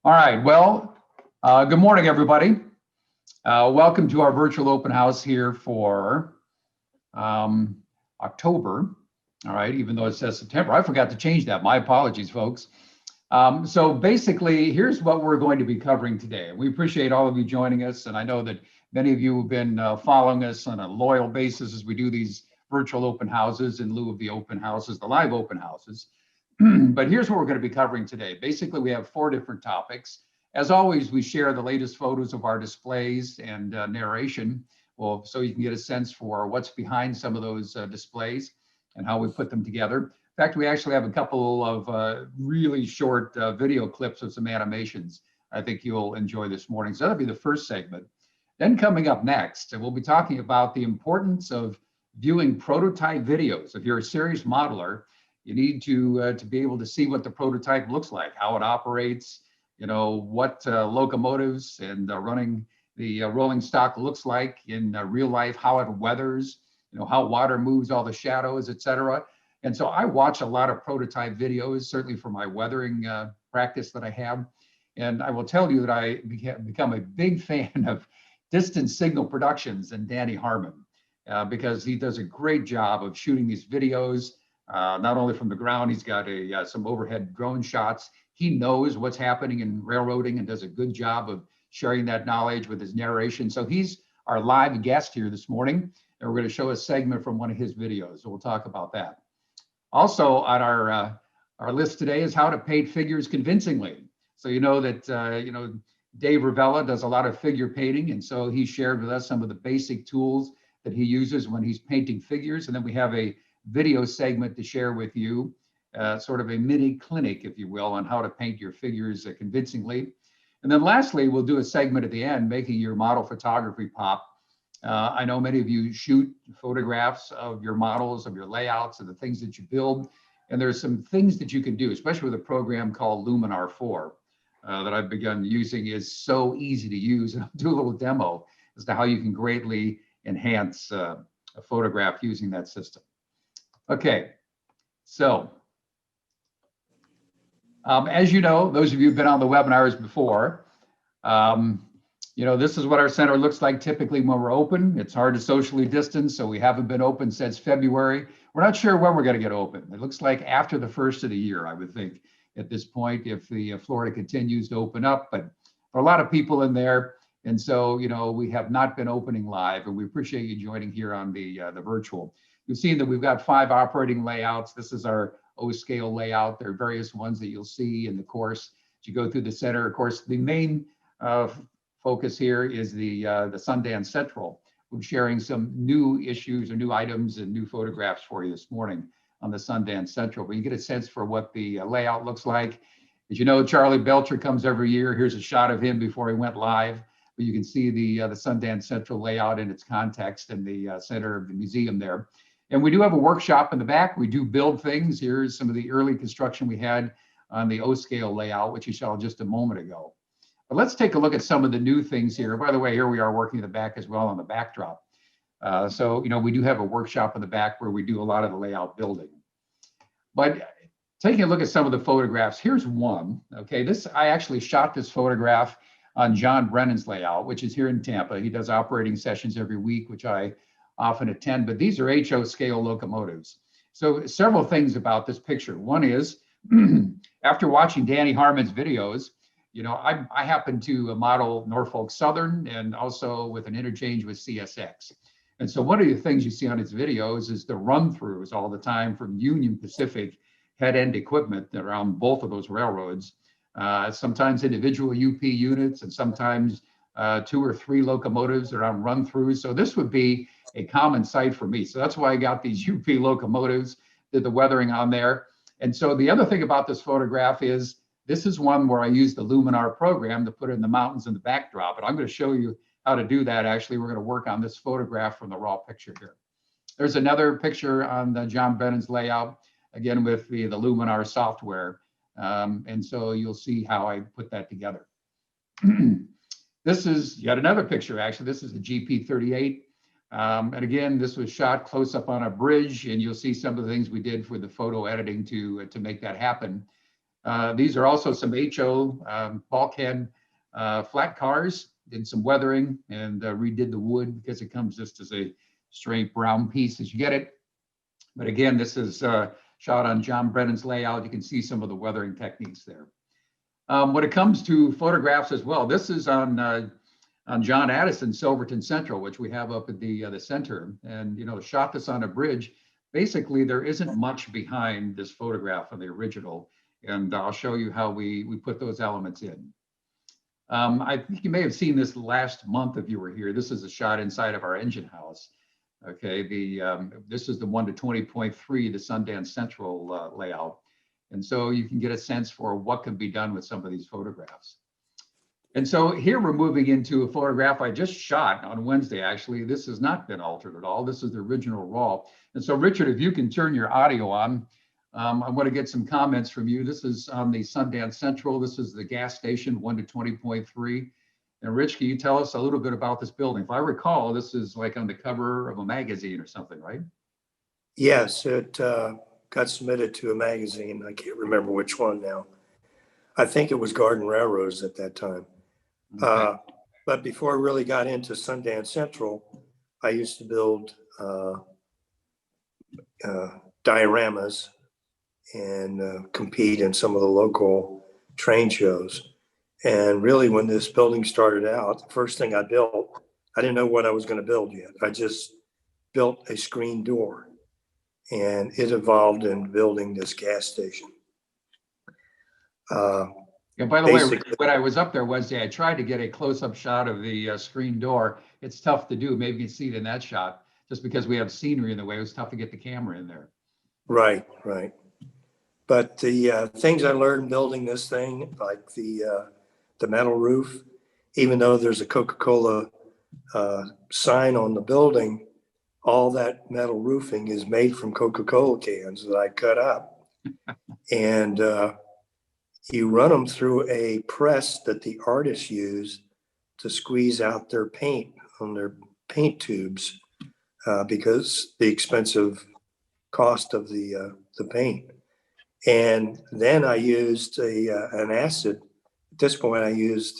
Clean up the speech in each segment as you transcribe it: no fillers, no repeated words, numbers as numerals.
All right, well, good morning, everybody. Welcome to our virtual open house here for October. All right, even though it says September. I forgot to change that. My apologies, folks. So basically, here's what we're going to be covering today. We appreciate all of you joining us, and I know that many of you have been following us on a loyal basis as we do these virtual open houses in lieu of the open houses, the live open houses. But here's what we're going to be covering today. Basically, we have 4 different topics. As always, we share the latest photos of our displays and narration, well, so you can get a sense for what's behind some of those displays and how we put them together. In fact, we actually have a couple of really short video clips of some animations I think you'll enjoy this morning. So that'll be the first segment. Then coming up next, we'll be talking about the importance of viewing prototype videos. If you're a serious modeler, you need to be able to see what the prototype looks like, how it operates, you know, what locomotives and running the rolling stock looks like in real life, how it weathers, you know, how water moves, all the shadows, etc. And so I watch a lot of prototype videos, certainly for my weathering practice that I have. And I will tell you that I become a big fan of Distance Signal Productions and Danny Harmon, because he does a great job of shooting these videos. Not only from the ground, he's got some overhead drone shots. He knows what's happening in railroading and does a good job of sharing that knowledge with his narration. So he's our live guest here this morning, and we're going to show a segment from one of his videos. So we'll talk about that. Also on our list today is how to paint figures convincingly. So you know that Dave Ravella does a lot of figure painting, and so he shared with us some of the basic tools that he uses when he's painting figures. And then we have a video segment to share with you, sort of a mini clinic, if you will, on how to paint your figures convincingly. And then lastly, we'll do a segment at the end, making your model photography pop. I know many of you shoot photographs of your models, of your layouts, of the things that you build. And there's some things that you can do, especially with a program called Luminar 4 that I've begun using. Is so easy to use. And I'll do a little demo as to how you can greatly enhance a photograph using that system. Okay, so as you know, those of you who've been on the webinars before, this is what our center looks like typically when we're open. It's hard to socially distance, so we haven't been open since February. We're not sure when we're going to get open. It looks like after the first of the year, I would think, at this point, if the Florida continues to open up. But there are a lot of people in there, and so we have not been opening live, and we appreciate you joining here on the virtual. You've seen that we've got 5 operating layouts. This is our O-scale layout. There are various ones that you'll see in the course as you go through the center. Of course, the main focus here is the Sundance Central. We're sharing some new issues or new items and new photographs for you this morning on the Sundance Central. But you get a sense for what the layout looks like. As you know, Charlie Belcher comes every year. Here's a shot of him before he went live. But you can see the Sundance Central layout in its context in the center of the museum there. And we do have a workshop in the back. We do build things. Here's some of the early construction we had on the O-scale layout, which you saw just a moment ago. But let's take a look at some of the new things here. By the way, here we are working in the back as well on the backdrop. So we do have a workshop in the back where we do a lot of the layout building. But taking a look at some of the photographs, here's one. Okay, I actually shot this photograph on John Brennan's layout, which is here in Tampa. He does operating sessions every week, which I often attend, but these are HO scale locomotives. So several things about this picture. One is, after watching Danny Harmon's videos, I happen to model Norfolk Southern and also with an interchange with CSX. And so one of the things you see on his videos is the run-throughs all the time from Union Pacific head-end equipment around both of those railroads, sometimes individual UP units and sometimes 2 or 3 locomotives around run-throughs. So this would be a common sight for me. So that's why I got these UP locomotives, did the weathering on there. And so the other thing about this photograph is this is one where I used the Luminar program to put in the mountains in the backdrop. And I'm going to show you how to do that. Actually, we're going to work on this photograph from the raw picture here. There's another picture on the John Brennan's layout, again with the Luminar software. And so you'll see how I put that together. This is yet another picture, actually. This is the GP38. And again, this was shot close up on a bridge, and you'll see some of the things we did for the photo editing to make that happen. These are also some HO bulkhead flat cars. Did some weathering and redid the wood because it comes just as a straight brown piece as you get it. But again, this is shot on John Brennan's layout. You can see some of the weathering techniques there. When it comes to photographs as well, this is on John Addison's Silverton Central, which we have up at the center. And, you know, shot this on a bridge. Basically, there isn't much behind this photograph of the original. And I'll show you how we put those elements in. I think you may have seen this last month if you were here. This is a shot inside of our engine house. Okay, this is the 1:20.3, the Sundance Central layout. And so you can get a sense for what can be done with some of these photographs. And so here we're moving into a photograph I just shot on Wednesday, actually. This has not been altered at all. This is the original raw. And so Richard, if you can turn your audio on, I want to get some comments from you. This is on the Sundance Central. This is the gas station, 1:20.3. And Rich, can you tell us a little bit about this building? If I recall, this is like on the cover of a magazine or something, right? Yes, it got submitted to a magazine. I can't remember which one now. I think it was Garden Railroads at that time. Okay. But before I really got into Sundance Central, I used to build dioramas and compete in some of the local train shows. And really, when this building started out, the first thing I built, I didn't know what I was going to build yet. I just built a screen door, and it evolved in building this gas station. Yeah, by the way, when I was up there Wednesday, I tried to get a close-up shot of the screen door. It's tough to do. Maybe you can see it in that shot, just because we have scenery in the way. It was tough to get the camera in there. Right, right. But the things I learned building this thing, like the metal roof, even though there's a Coca-Cola sign on the building, all that metal roofing is made from Coca-Cola cans that I cut up. And you run them through a press that the artists use to squeeze out their paint on their paint tubes because the expensive cost of the paint. And then I used an acid. At this point, I used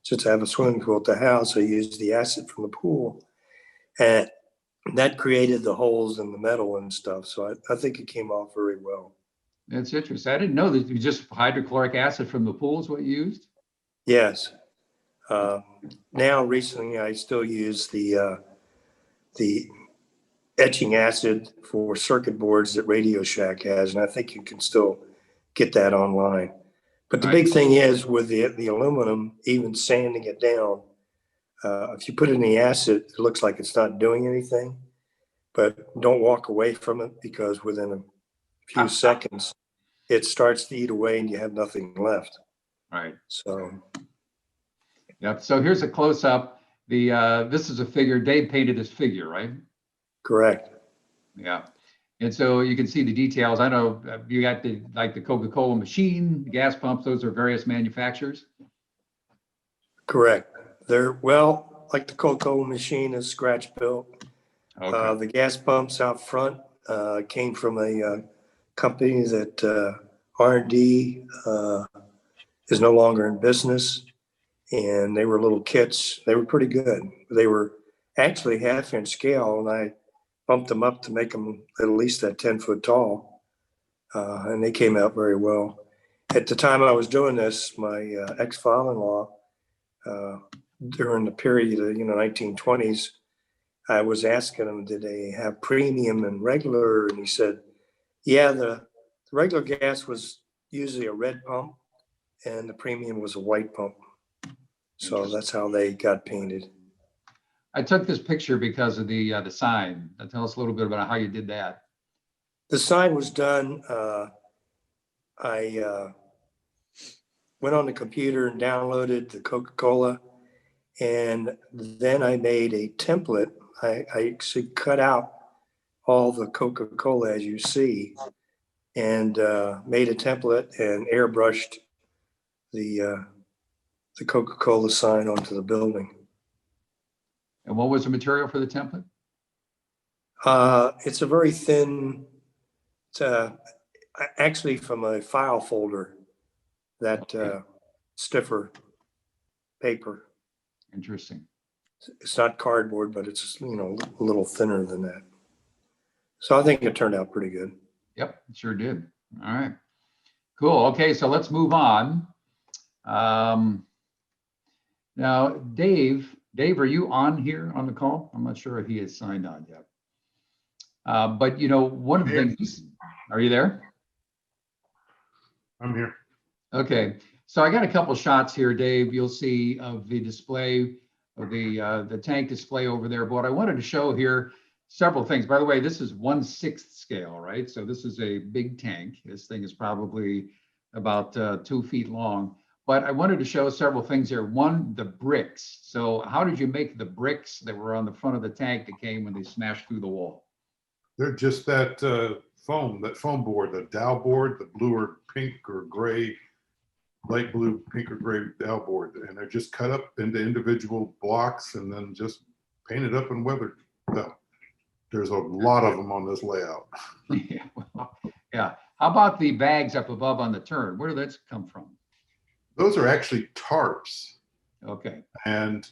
since I have a swimming pool at the house, I used the acid from the pool. And that created the holes in the metal and stuff. So I think it came off very well. That's interesting. I didn't know that you just hydrochloric acid from the pool is what you used? Yes. Now, recently, I still use the etching acid for circuit boards that Radio Shack has, and I think you can still get that online. But the big thing is with the aluminum, even sanding it down, if you put it in the acid, it looks like it's not doing anything, but don't walk away from it because within a few seconds, it starts to eat away and you have nothing left. Right. So. Yep. So here's a close up. This is a figure. Dave painted this figure, right? Correct. Yeah. And so you can see the details. I know you got the Coca-Cola machine, the gas pumps. Those are various manufacturers. Correct. They're like the Coca-Cola machine is scratch built. Okay. The gas pumps out front came from a company that R&D is no longer in business, and they were little kits. They were pretty good. They were actually 1/2-inch scale, and I bumped them up to make them at least that 10-foot tall, and they came out very well. At the time I was doing this, my ex-father-in-law, during the period of 1920s, I was asking him, did they have premium and regular? And he said, yeah, the regular gas was usually a red pump, and the premium was a white pump. So that's how they got painted. I took this picture because of the sign. Tell us a little bit about how you did that. The sign was done. I went on the computer and downloaded the Coca-Cola, and then I made a template. I actually cut out all the Coca-Cola as you see, and made a template and airbrushed the Coca-Cola sign onto the building. And what was the material for the template? It's a very thin, actually from a file folder that stiffer paper. Interesting. It's not cardboard, but it's, you know, a little thinner than that. So I think it turned out pretty good. Yep, it sure did. All right. Cool. Okay, so let's move on. Now, Dave, are you on here on the call? I'm not sure if he has signed on yet. But you know, one of the things, are you there? I'm here. Okay, so I got a couple shots here, Dave. You'll see of the display of the tank display over there. But what I wanted to show here, several things. By the way, this is 1/6 scale, right? So this is a big tank. This thing is probably about 2 feet long. But I wanted to show several things here. One, the bricks. So how did you make the bricks that were on the front of the tank that came when they smashed through the wall? They're just that foam board, the dowel board, the blue or pink or gray, light blue, pink or gray dowel board. And they're just cut up into individual blocks and then just painted up and weathered. Well, there's a lot of them on this layout. Yeah, well, yeah. How about the bags up above on the turn? Where did that come from? Those are actually tarps. Okay. And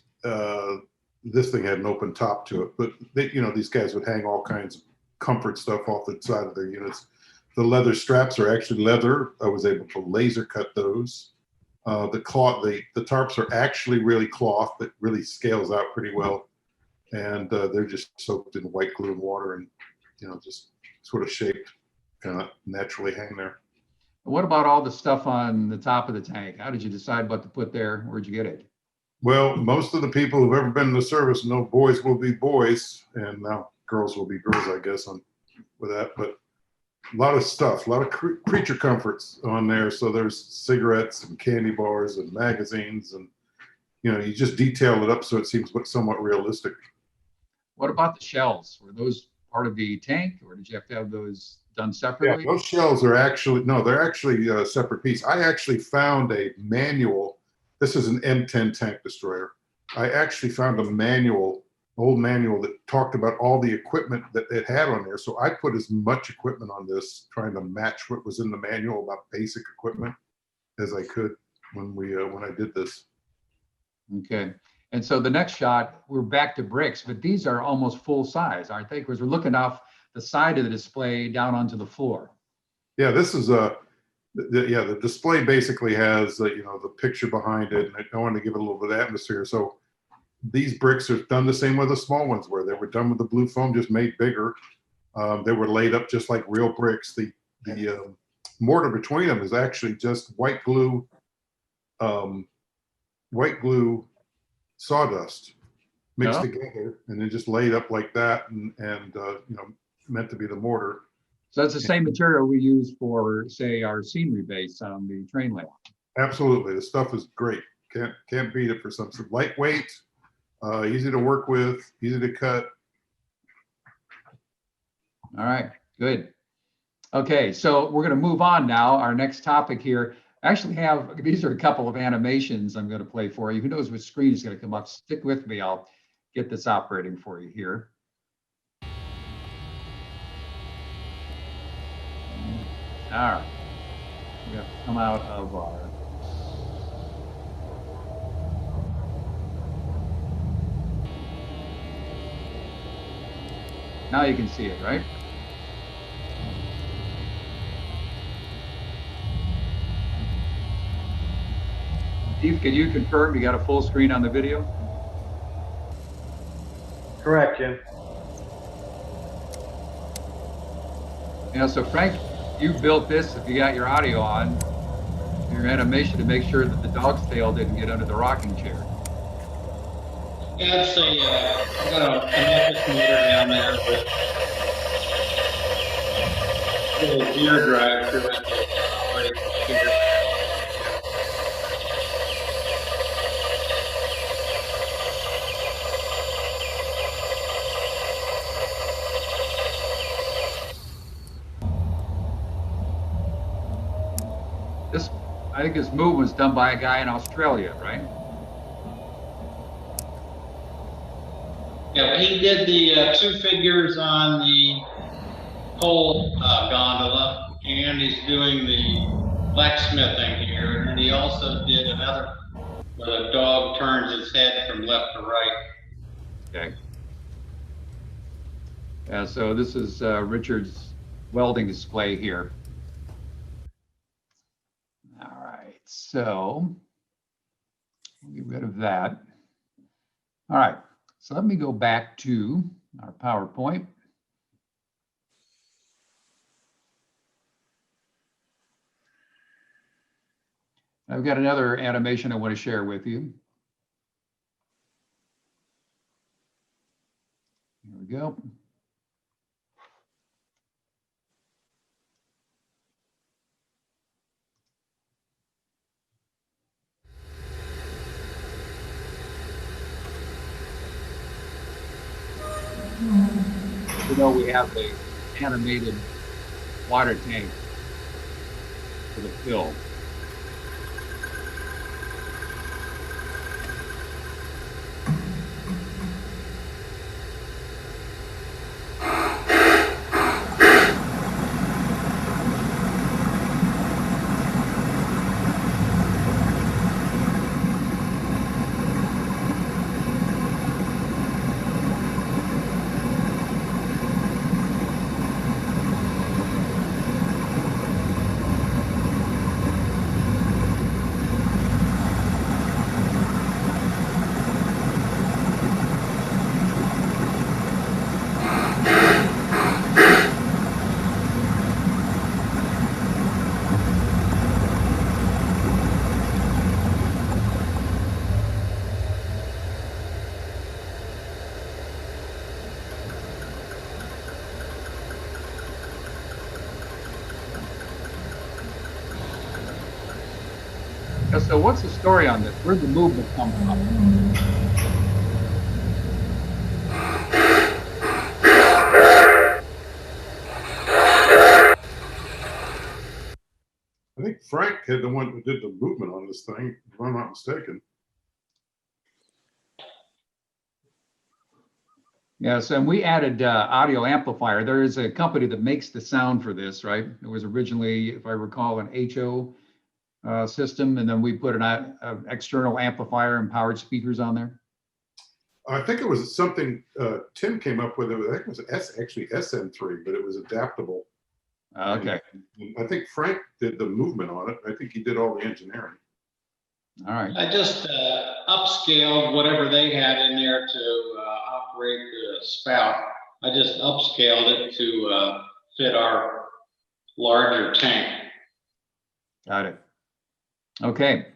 this thing had an open top to it, but they, you know, these guys would hang all kinds of comfort stuff off the side of their units. The leather straps are actually leather. I was able to laser cut those. The tarps are actually really cloth that really scales out pretty well. And they're just soaked in white glue and water and, you know, just sort of shaped, kind of naturally hang there. What about all the stuff on the top of the tank? How did you decide what to put there? Where'd you get it? Well, most of the people who've ever been in the service know boys will be boys, and now girls will be girls, I guess, with that. But a lot of stuff, a lot of creature comforts on there. So there's cigarettes and candy bars and magazines, and you know, you just detail it up so it seems somewhat realistic. What about the shells? Were those part of the tank, or did you have to have those done separately? Yeah, those shells are actually, no, they're actually a separate piece. I actually found a manual. This is an M10 tank destroyer. I actually found a manual, old manual that talked about all the equipment that it had on there. So I put as much equipment on this, trying to match what was in the manual about basic equipment as I could when I did this. Okay. And so the next shot, we're back to bricks, but these are almost full size, aren't they? Because we're looking off the side of the display down onto the floor. Yeah, this is the display basically has you know, the picture behind it, and I wanted to give it a little bit of atmosphere. So these bricks are done the same way the small ones were. They were done with the blue foam, just made bigger. They were laid up just like real bricks. The mortar between them is actually just white glue sawdust mixed together, and then just laid up like that, and you know, meant to be the mortar. So that's the same material we use for, say, our scenery base on the train layout. Absolutely, the stuff is great. Can't beat it for some lightweight, easy to work with, easy to cut. All right, good. Okay, so we're going to move on now. Our next topic here. I actually have, these are a couple of animations I'm going to play for you. Who knows which screen is going to come up? Stick with me. I'll get this operating for you here. All right. We have to come out of our. Now you can see it, right? Steve, can you confirm you got a full screen on the video? Correct, Jim. Yeah, so Frank, you built this, if you got your audio on, your animation to make sure that the dog's tail didn't get under the rocking chair. Yeah, it's I got a mattress motor down there with a little gear drive to it. I think this move was done by a guy in Australia, right? Yeah, he did the 2 figures on the coal gondola, and he's doing the blacksmithing here. animator, and then he also did another where the dog turns its head from left to right. Okay. Yeah, so this is Richard's welding display here. All right, so get rid of that. All right, so let me go back to our PowerPoint. I've got another animation I want to share with you. Here we go. You know, we have the animated water tank for the fill. So what's the story on this? Where'd the movement come from? I think Frank had the one who did the movement on this thing, if I'm not mistaken. Yes, and we added audio amplifier. There is a company that makes the sound for this, right? It was originally, if I recall, an HO system, and then we put an external amplifier and powered speakers on there. I think it was something Tim came up with. I think it was actually SM3, but it was adaptable. Okay. And I think Frank did the movement on it. I think he did all the engineering. All right. I just upscaled whatever they had in there to operate the spout. I just upscaled it to fit our larger tank. Got it. Okay.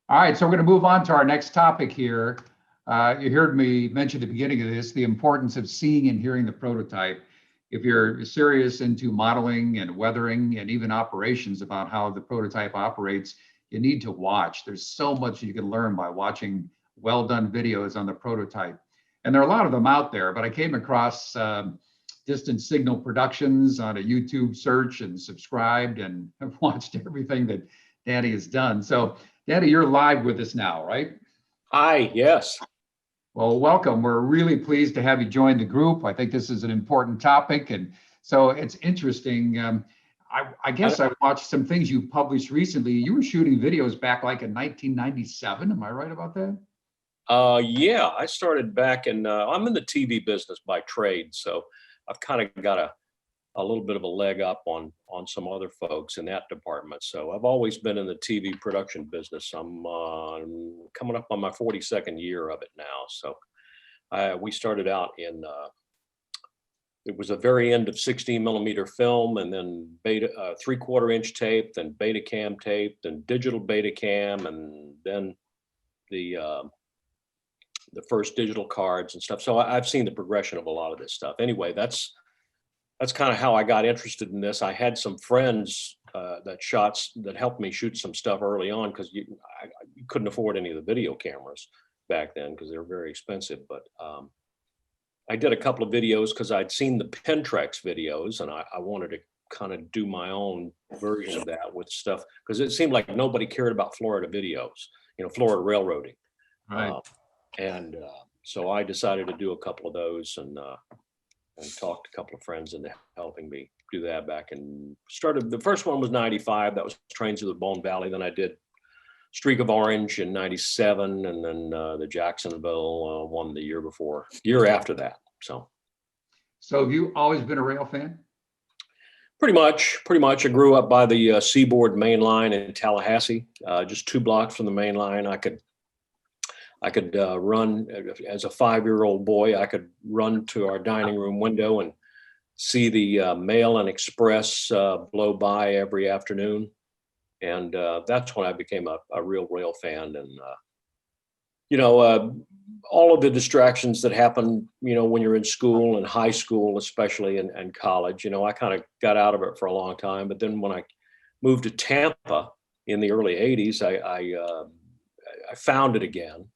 All right. So we're going to move on to our next topic here. You heard me mention at the beginning of this, the importance of seeing and hearing the prototype. If you're serious into modeling and weathering and even operations about how the prototype operates, you need to watch. There's so much you can learn by watching well done videos on the prototype. And there are a lot of them out there, but I came across Distant Signal Productions on a YouTube search and subscribed and have watched everything that Danny has done. So Danny, you're live with us now, right? Hi, yes. Well, welcome. We're really pleased to have you join the group. I think this is an important topic. And so it's interesting. I guess I watched some things you published recently. You were shooting videos back like in 1997. Am I right about that? Yeah, I started back in, I'm in the TV business by trade. So I've kind of got a little bit of a leg up on some other folks in that department. So I've always been in the TV production business. I'm coming up on my 42nd year of it now. So we started out in, it was the very end of 16 millimeter film, and then beta 3/4 inch tape, then Betacam tape, then digital Betacam, and then the first digital cards and stuff. So I've seen the progression of a lot of this stuff. Anyway, that's kind of how I got interested in this. I had some friends that helped me shoot some stuff early on, because you couldn't afford any of the video cameras back then because they were very expensive. But I did a couple of videos because I'd seen the Pentrex videos, and I wanted to kind of do my own version of that with stuff, because it seemed like nobody cared about Florida videos, Florida railroading. Right. So I decided to do a couple of those, and talked to a couple of friends into helping me do that back, and started. The first one was 95. That was Trains of the Bone Valley. Then I did Streak of Orange in '97, and then the Jacksonville one the year after that. So have you always been a rail fan? pretty much. I grew up by the Seaboard Main Line in Tallahassee, just 2 blocks from the main line. I could run as a 5-year-old boy. I could run to our dining room window and see the Mail and Express blow by every afternoon. And that's when I became a real rail fan. And, all of the distractions that happen, when you're in school and high school, especially and college, I kind of got out of it for a long time. But then when I moved to Tampa in the early 80s, I found it again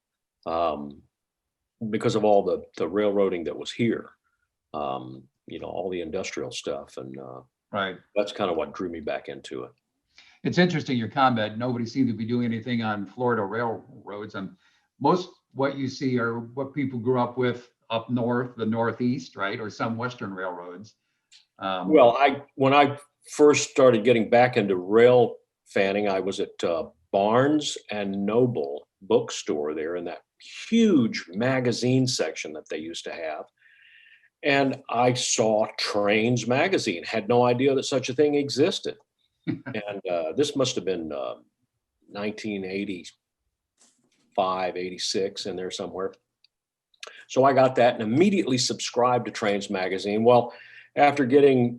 because of all the railroading that was here, all the industrial stuff. And Right. That's kind of what drew me back into it. It's interesting, your comment, nobody seemed to be doing anything on Florida railroads. And most what you see are what people grew up with up north, the Northeast, right? Or some Western railroads. Well, when I first started getting back into rail fanning, I was at Barnes and Noble bookstore there in that huge magazine section that they used to have. And I saw Trains magazine, had no idea that such a thing existed. And this must have been 1985, 86 in there somewhere. So I got that and immediately subscribed to Trains magazine. Well, after getting,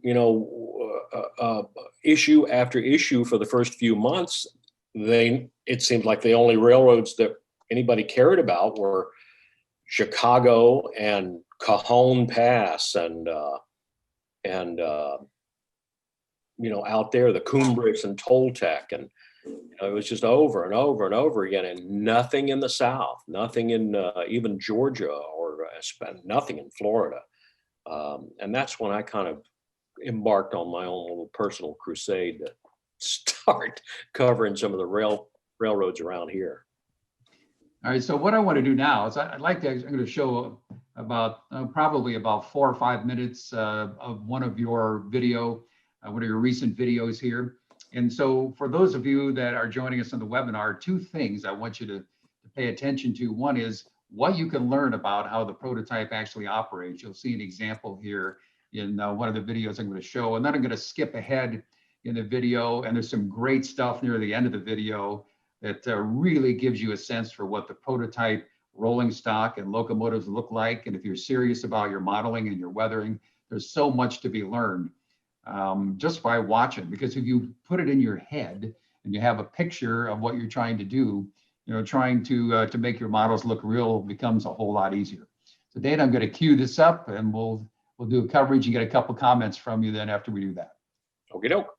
issue after issue for the first few months, it seemed like the only railroads that anybody cared about were Chicago and Cajon Pass and out there, the Cumbres and Toltec, and it was just over and over and over again, and nothing in the South, nothing in even Georgia, or nothing in Florida. And that's when I kind of embarked on my own little personal crusade to start covering some of the railroads around here. All right, so what I want to do now is I'm going to show about probably about 4 or 5 minutes of one of your one of your recent videos here. And so for those of you that are joining us on the webinar, 2 things I want you to pay attention to. One is what you can learn about how the prototype actually operates. You'll see an example here in one of the videos I'm going to show, and then I'm going to skip ahead in the video, and there's some great stuff near the end of the video that really gives you a sense for what the prototype rolling stock and locomotives look like. And if you're serious about your modeling and your weathering, there's so much to be learned just by watching, because if you put it in your head and you have a picture of what you're trying to do, trying to make your models look real becomes a whole lot easier. So Dana, I'm going to cue this up, and we'll do a coverage and get a couple comments from you then after we do that. Okie doke.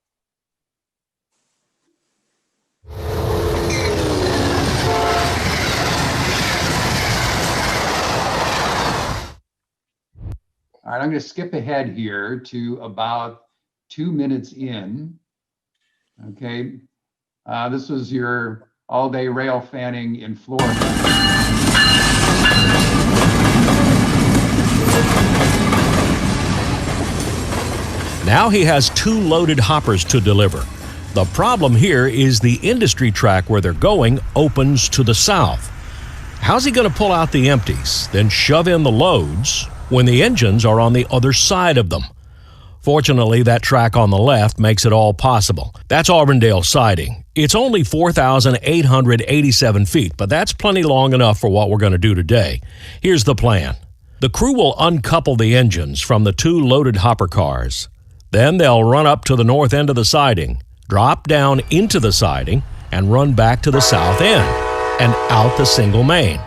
All right, I'm going to skip ahead here to about 2 minutes in. Okay, this was your all-day rail fanning in Florida. Now he has 2 loaded hoppers to deliver. The problem here is the industry track where they're going opens to the south. How's he going to pull out the empties, then shove in the loads when the engines are on the other side of them? Fortunately, that track on the left makes it all possible. That's Auburndale siding. It's only 4,887 feet, but that's plenty long enough for what we're going to do today. Here's the plan. The crew will uncouple the engines from the 2 loaded hopper cars. Then they'll run up to the north end of the siding, drop down into the siding, and run back to the south end and out the single main.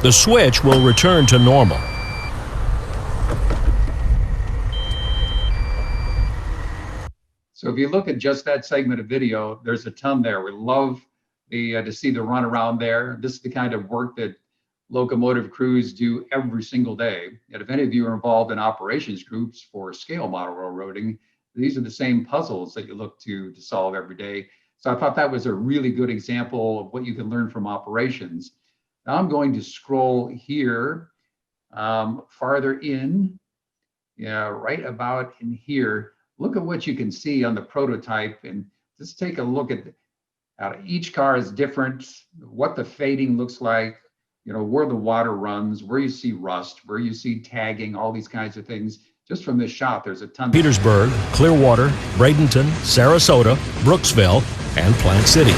the switch will return to normal. So if you look at just that segment of video, there's a ton there. We love to see the run around there. This is the kind of work that locomotive crews do every single day. And if any of you are involved in operations groups for scale model railroading, these are the same puzzles that you look to solve every day. So I thought that was a really good example of what you can learn from operations. Now I'm going to scroll here farther in, right about in here. Look at what you can see on the prototype and just take a look at each car is different, what the fading looks like, where the water runs, where you see rust, where you see tagging, all these kinds of things. Just from this shot, there's a ton. Petersburg, Clearwater, Bradenton, Sarasota, Brooksville, and Plant City.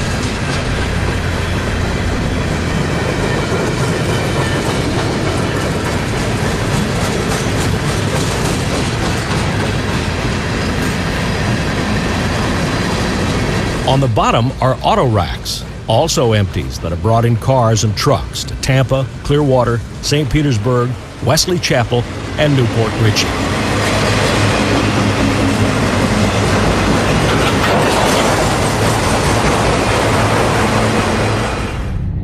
On the bottom are auto racks, also empties that are brought in cars and trucks to Tampa, Clearwater, St. Petersburg, Wesley Chapel, and Newport Richey.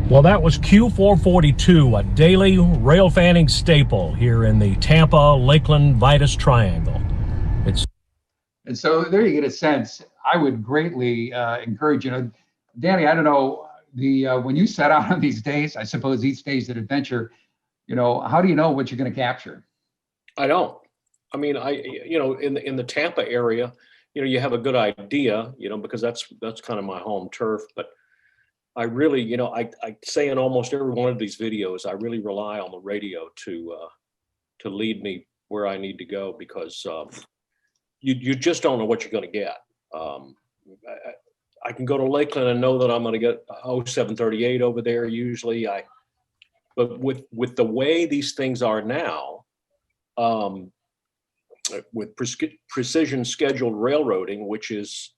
Well, that was Q442, a daily rail fanning staple here in the Tampa, Lakeland, Vitus Triangle. And so there you get a sense. I would greatly encourage, Danny, I don't know, when you set out on these days, I suppose each day's an adventure, how do you know what you're going to capture? I don't. I mean, in the Tampa area, you have a good idea, because that's kind of my home turf. But I really, I say in almost every one of these videos, I really rely on the radio to lead me where I need to go, because you just don't know what you're going to get. I can go to Lakeland and know that I'm going to get 0738 over there usually. But with the way these things are now, with precision scheduled railroading, which is,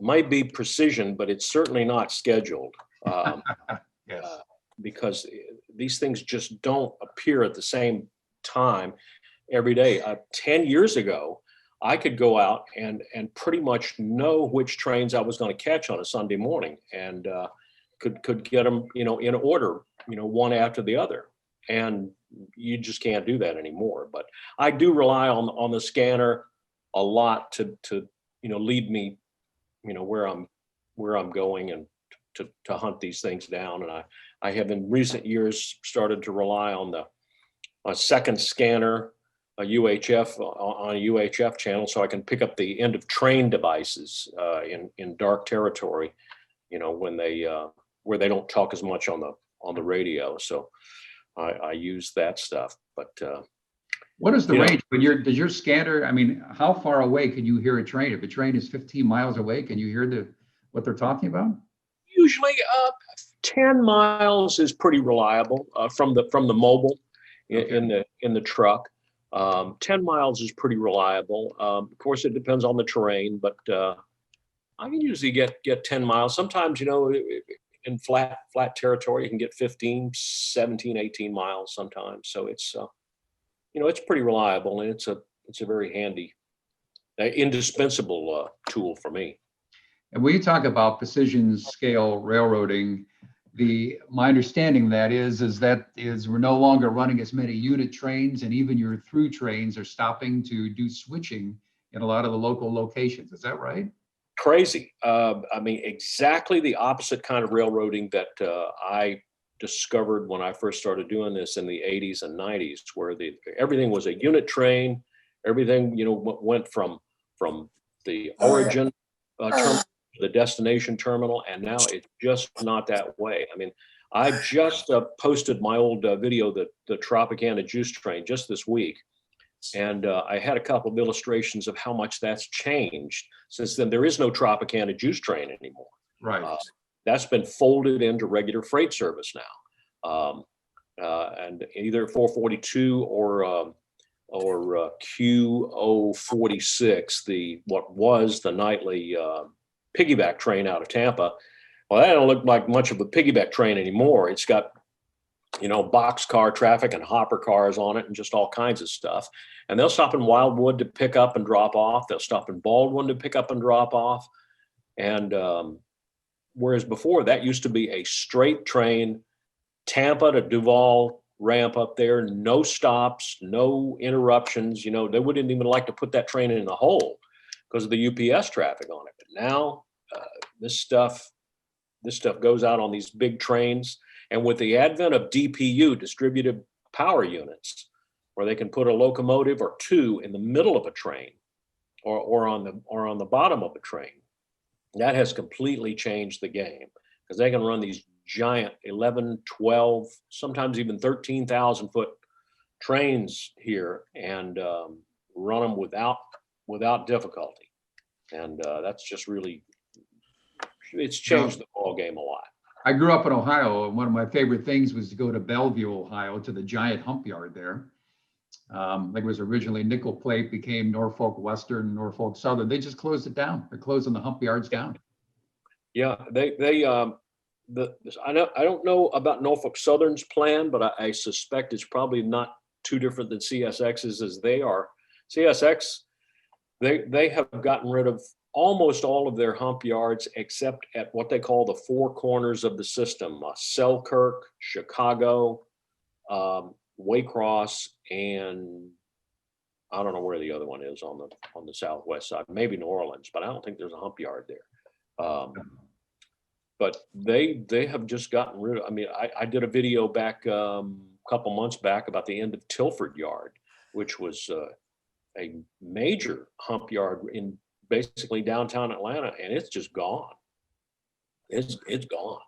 might be precision, but it's certainly not scheduled. Yes. Because these things just don't appear at the same time every day. 10 years ago, I could go out and pretty much know which trains I was going to catch on a Sunday morning, and could get them, in order, one after the other. And you just can't do that anymore. But I do rely on the scanner a lot to lead me, where I'm going, and to hunt these things down. And I have in recent years started to rely on a second scanner, a UHF, on a UHF channel, so I can pick up the end of train devices in dark territory, when where they don't talk as much on the radio. So I use that stuff. But what is the range? Does your scanner, I mean, how far away can you hear a train? If a train is 15 miles away, can you hear what they're talking about? Usually 10 miles is pretty reliable from the mobile in the truck. 10 miles is pretty reliable. Of course, it depends on the terrain, but I can usually get 10 miles. Sometimes, in flat territory, you can get 15, 17, 18 miles sometimes. So it's, it's pretty reliable, and it's a very handy, indispensable tool for me. And when you talk about precision scale railroading, my understanding that is we're no longer running as many unit trains, and even your through trains are stopping to do switching in a lot of the local locations. Is that right? Crazy. I mean, exactly the opposite kind of railroading that I discovered when I first started doing this in the 80s and 90s, where everything was a unit train. Everything, went from the origin terminal to the destination terminal, and now it's just not that way. I mean, I just posted my old video, the Tropicana juice train, just this week. And I had a couple of illustrations of how much that's changed since then. There is no Tropicana juice train anymore. Right. That's been folded into regular freight service now. And either 442 or Q046, what was the nightly piggyback train out of Tampa. Well, that don't look like much of a piggyback train anymore. It's got you know, boxcar traffic and hopper cars on it and just all kinds of stuff. And they'll stop in Wildwood to pick up and drop off. They'll stop in Baldwin to pick up and drop off. And whereas before that used to be a straight train, Tampa to Duval ramp up there, no stops, no interruptions. You know, they wouldn't even like to put that train in the hole because of the UPS traffic on it. But now this stuff goes out on these big trains. And with the advent of DPU, distributed power units, where they can put a locomotive or two in the middle of a train or on the bottom of a train, that has completely changed the game, because they can run these giant 11, 12, sometimes even 13,000 foot trains here and run them without difficulty. And that's just really, it's changed the ball game a lot. I grew up in Ohio, and one of my favorite things was to go to Bellevue, Ohio, to the giant hump yard there. Like it was originally nickel plate, became Norfolk Western, Norfolk Southern. They just closed it down. They're closing the hump yards down. Yeah, I don't know about Norfolk Southern's plan, but I suspect it's probably not too different than CSX's as they are. CSX, they have gotten rid of almost all of their hump yards except at what they call the four corners of the system: Selkirk, Chicago, Waycross, and I don't know where the other one is on the southwest side, maybe New Orleans, but I don't think there's a hump yard there. But they have just gotten rid of, I mean, I did a video back a couple months back about the end of Tilford Yard, which was a major hump yard in basically downtown Atlanta, and it's just gone. It's gone.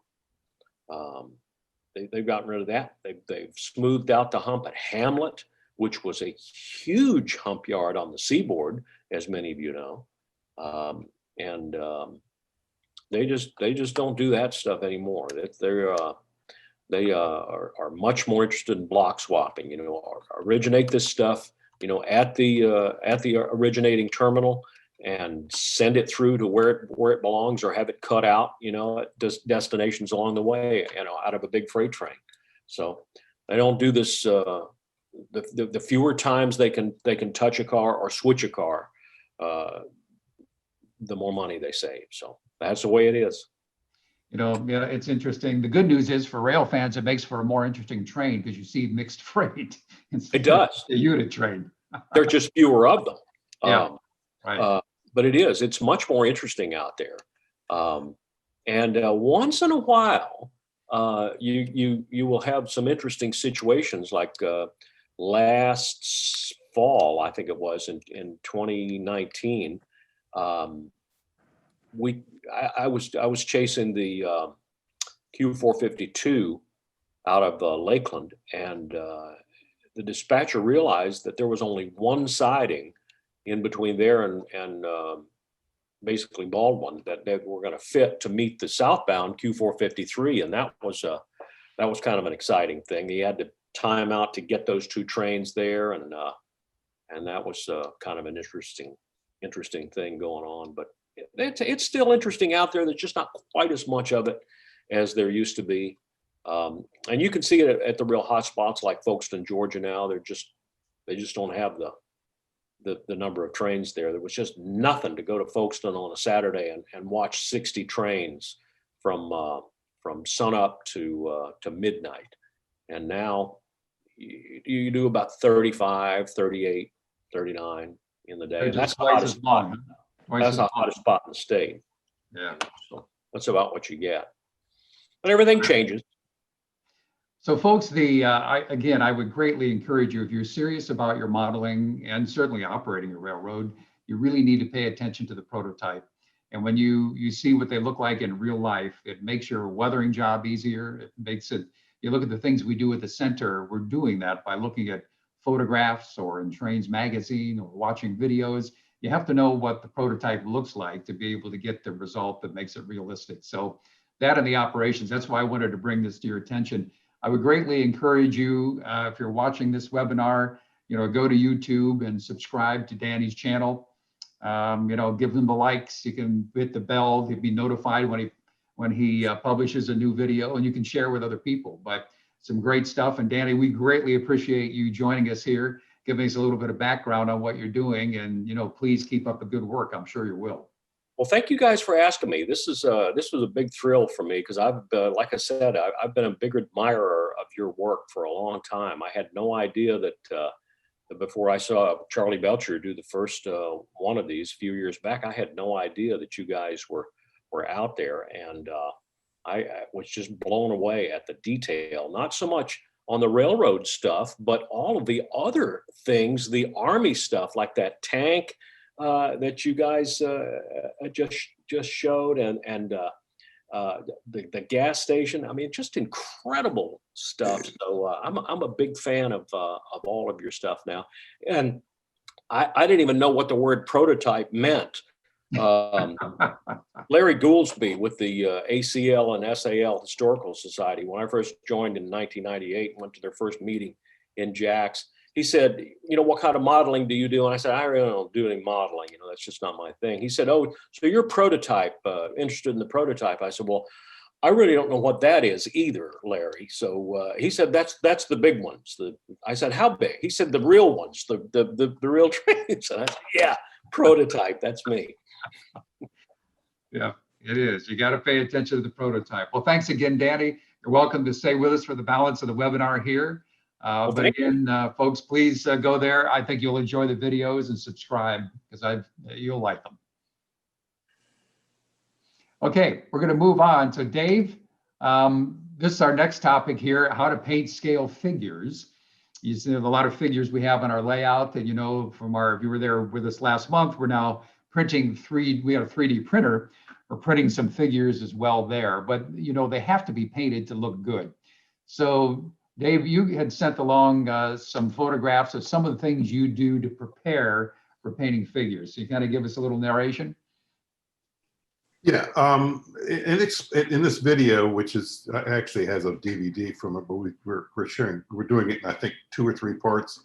They've gotten rid of that. They've smoothed out the hump at Hamlet, which was a huge hump yard on the seaboard, as many of you know. They just don't do that stuff anymore. They are much more interested in block swapping. You know, originate this stuff, you know, at the originating terminal and send it through to where it belongs, or have it cut out, you know, at destinations along the way, you know, out of a big freight train. So they don't do this. The fewer times they can touch a car or switch a car, the more money they save. So that's the way it is. You know, yeah, it's interesting. The good news is for rail fans, it makes for a more interesting train because you see mixed freight. It does. The unit train. There are just fewer of them. Yeah. Right. But it's much more interesting out there. And once in a while, you will have some interesting situations like last fall, I think it was in 2019. I was chasing the Q452 out of Lakeland, and the dispatcher realized that there was only one siding in between there and basically Baldwin that they were going to fit to meet the southbound Q453, and that was kind of an exciting thing. He had to time out to get those two trains there, and that was kind of an interesting thing going on. But it's still interesting out there. There's just not quite as much of it as there used to be, and you can see it at the real hot spots like Folkestone, Georgia. Now they just don't have the number of trains there. There was just nothing to go to Folkestone on a Saturday and watch 60 trains from sunup to midnight. And now you do about 35, 38, 39 in the day. That's the hottest spot. That's the hottest spot in the state. Yeah. So that's about what you get. But everything changes. So folks, I would greatly encourage you, if you're serious about your modeling and certainly operating a railroad, you really need to pay attention to the prototype. And when you see what they look like in real life, it makes your weathering job easier. It makes it, you look at the things we do at the center, we're doing that by looking at photographs or in Trains magazine or watching videos. You have to know what the prototype looks like to be able to get the result that makes it realistic. So that and the operations, that's why I wanted to bring this to your attention. I would greatly encourage you, if you're watching this webinar, go to YouTube and subscribe to Danny's channel. Give him the likes. You can hit the bell to be notified when he publishes a new video, and you can share with other people. But some great stuff. And Danny, we greatly appreciate you joining us here, giving us a little bit of background on what you're doing. And, please keep up the good work. I'm sure you will. Well, thank you guys for asking me. This was a big thrill for me because like I said, I've been a big admirer of your work for a long time. I had no idea that before I saw Charlie Belcher do the first one of these a few years back, I had no idea that you guys were out there, and I was just blown away at the detail. Not so much on the railroad stuff, but all of the other things, the Army stuff, like that tank that you guys just showed, and the gas station. I mean, just incredible stuff. So I'm a big fan of all of your stuff now, and I didn't even know what the word prototype meant. Larry Gouldsby with the ACL and SAL Historical Society, when I first joined in 1998, went to their first meeting in Jax. He said, what kind of modeling do you do? And I said, I really don't do any modeling. That's just not my thing. He said, oh, so you're prototype, interested in the prototype. I said, well, I really don't know what that is either, Larry. So he said, that's the big ones. I said, how big? He said, the real ones, the real trains. And I said, yeah, prototype, that's me. Yeah, it is. You got to pay attention to the prototype. Well, thanks again, Danny. You're welcome to stay with us for the balance of the webinar here. But again, folks, please go there. I think you'll enjoy the videos and subscribe because you'll like them. Okay, we're going to move on. So Dave, this is our next topic here, how to paint scale figures. You see a lot of figures we have on our layout, and if you were there with us last month, we're now printing we have a 3D printer. We're printing some figures as well there, but they have to be painted to look good. So Dave, you had sent along some photographs of some of the things you do to prepare for painting figures. So you kind of give us a little narration. Yeah, in this video, which is actually has a DVD from it, but we're doing it in, I think, 2 or 3 parts.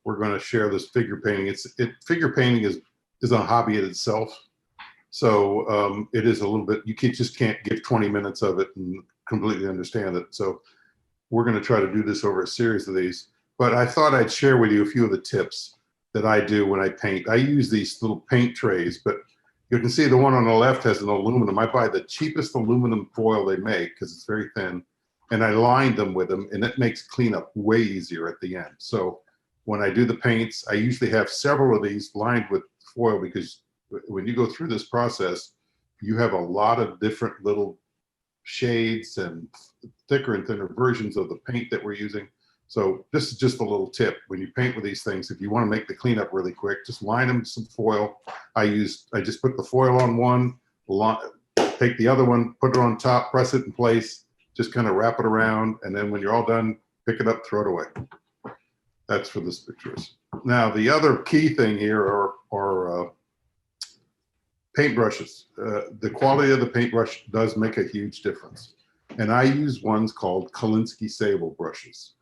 We're going to share this figure painting. Figure painting is a hobby in itself. So it is a little bit, just can't give 20 minutes of it and completely understand it. So we're going to try to do this over a series of these, but I thought I'd share with you a few of the tips that I do when I paint. I use these little paint trays, but you can see the one on the left has an aluminum. I buy the cheapest aluminum foil they make because it's very thin, and I line them with them, and it makes cleanup way easier at the end. So when I do the paints, I usually have several of these lined with foil because when you go through this process, you have a lot of different little shades and thicker and thinner versions of the paint that we're using. So this is just a little tip. When you paint with these things, if you want to make the cleanup really quick, just line them with some foil. I just put the foil on one, take the other one, put it on top, press it in place, just kind of wrap it around, and then when you're all done, pick it up, throw it away. That's for this pictures. Now, the other key thing here are paintbrushes. The quality of the paintbrush does make a huge difference. And I use ones called Kolinsky Sable brushes.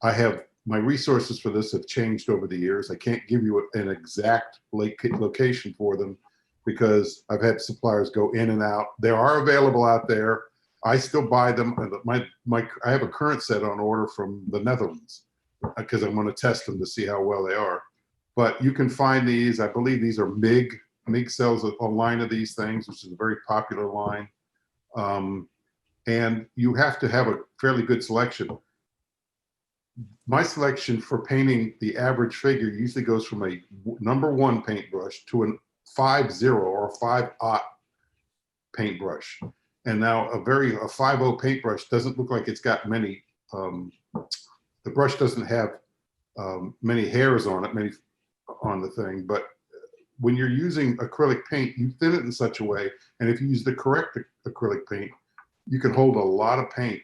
My resources for this have changed over the years. I can't give you an exact location for them because I've had suppliers go in and out. They are available out there. I still buy them. I have a current set on order from the Netherlands because I want to test them to see how well they are. But you can find these. I believe these are MIG. MIG sells a line of these things, which is a very popular line. And you have to have a fairly good selection. My selection for painting the average figure usually goes from a #1 paintbrush to a 5.0 or a 5.0 paintbrush. And now a 5.0 paintbrush doesn't look like it's got many, the brush doesn't have many hairs on it, on the thing, but when you're using acrylic paint, you thin it in such a way, and if you use the correct acrylic paint, you can hold a lot of paint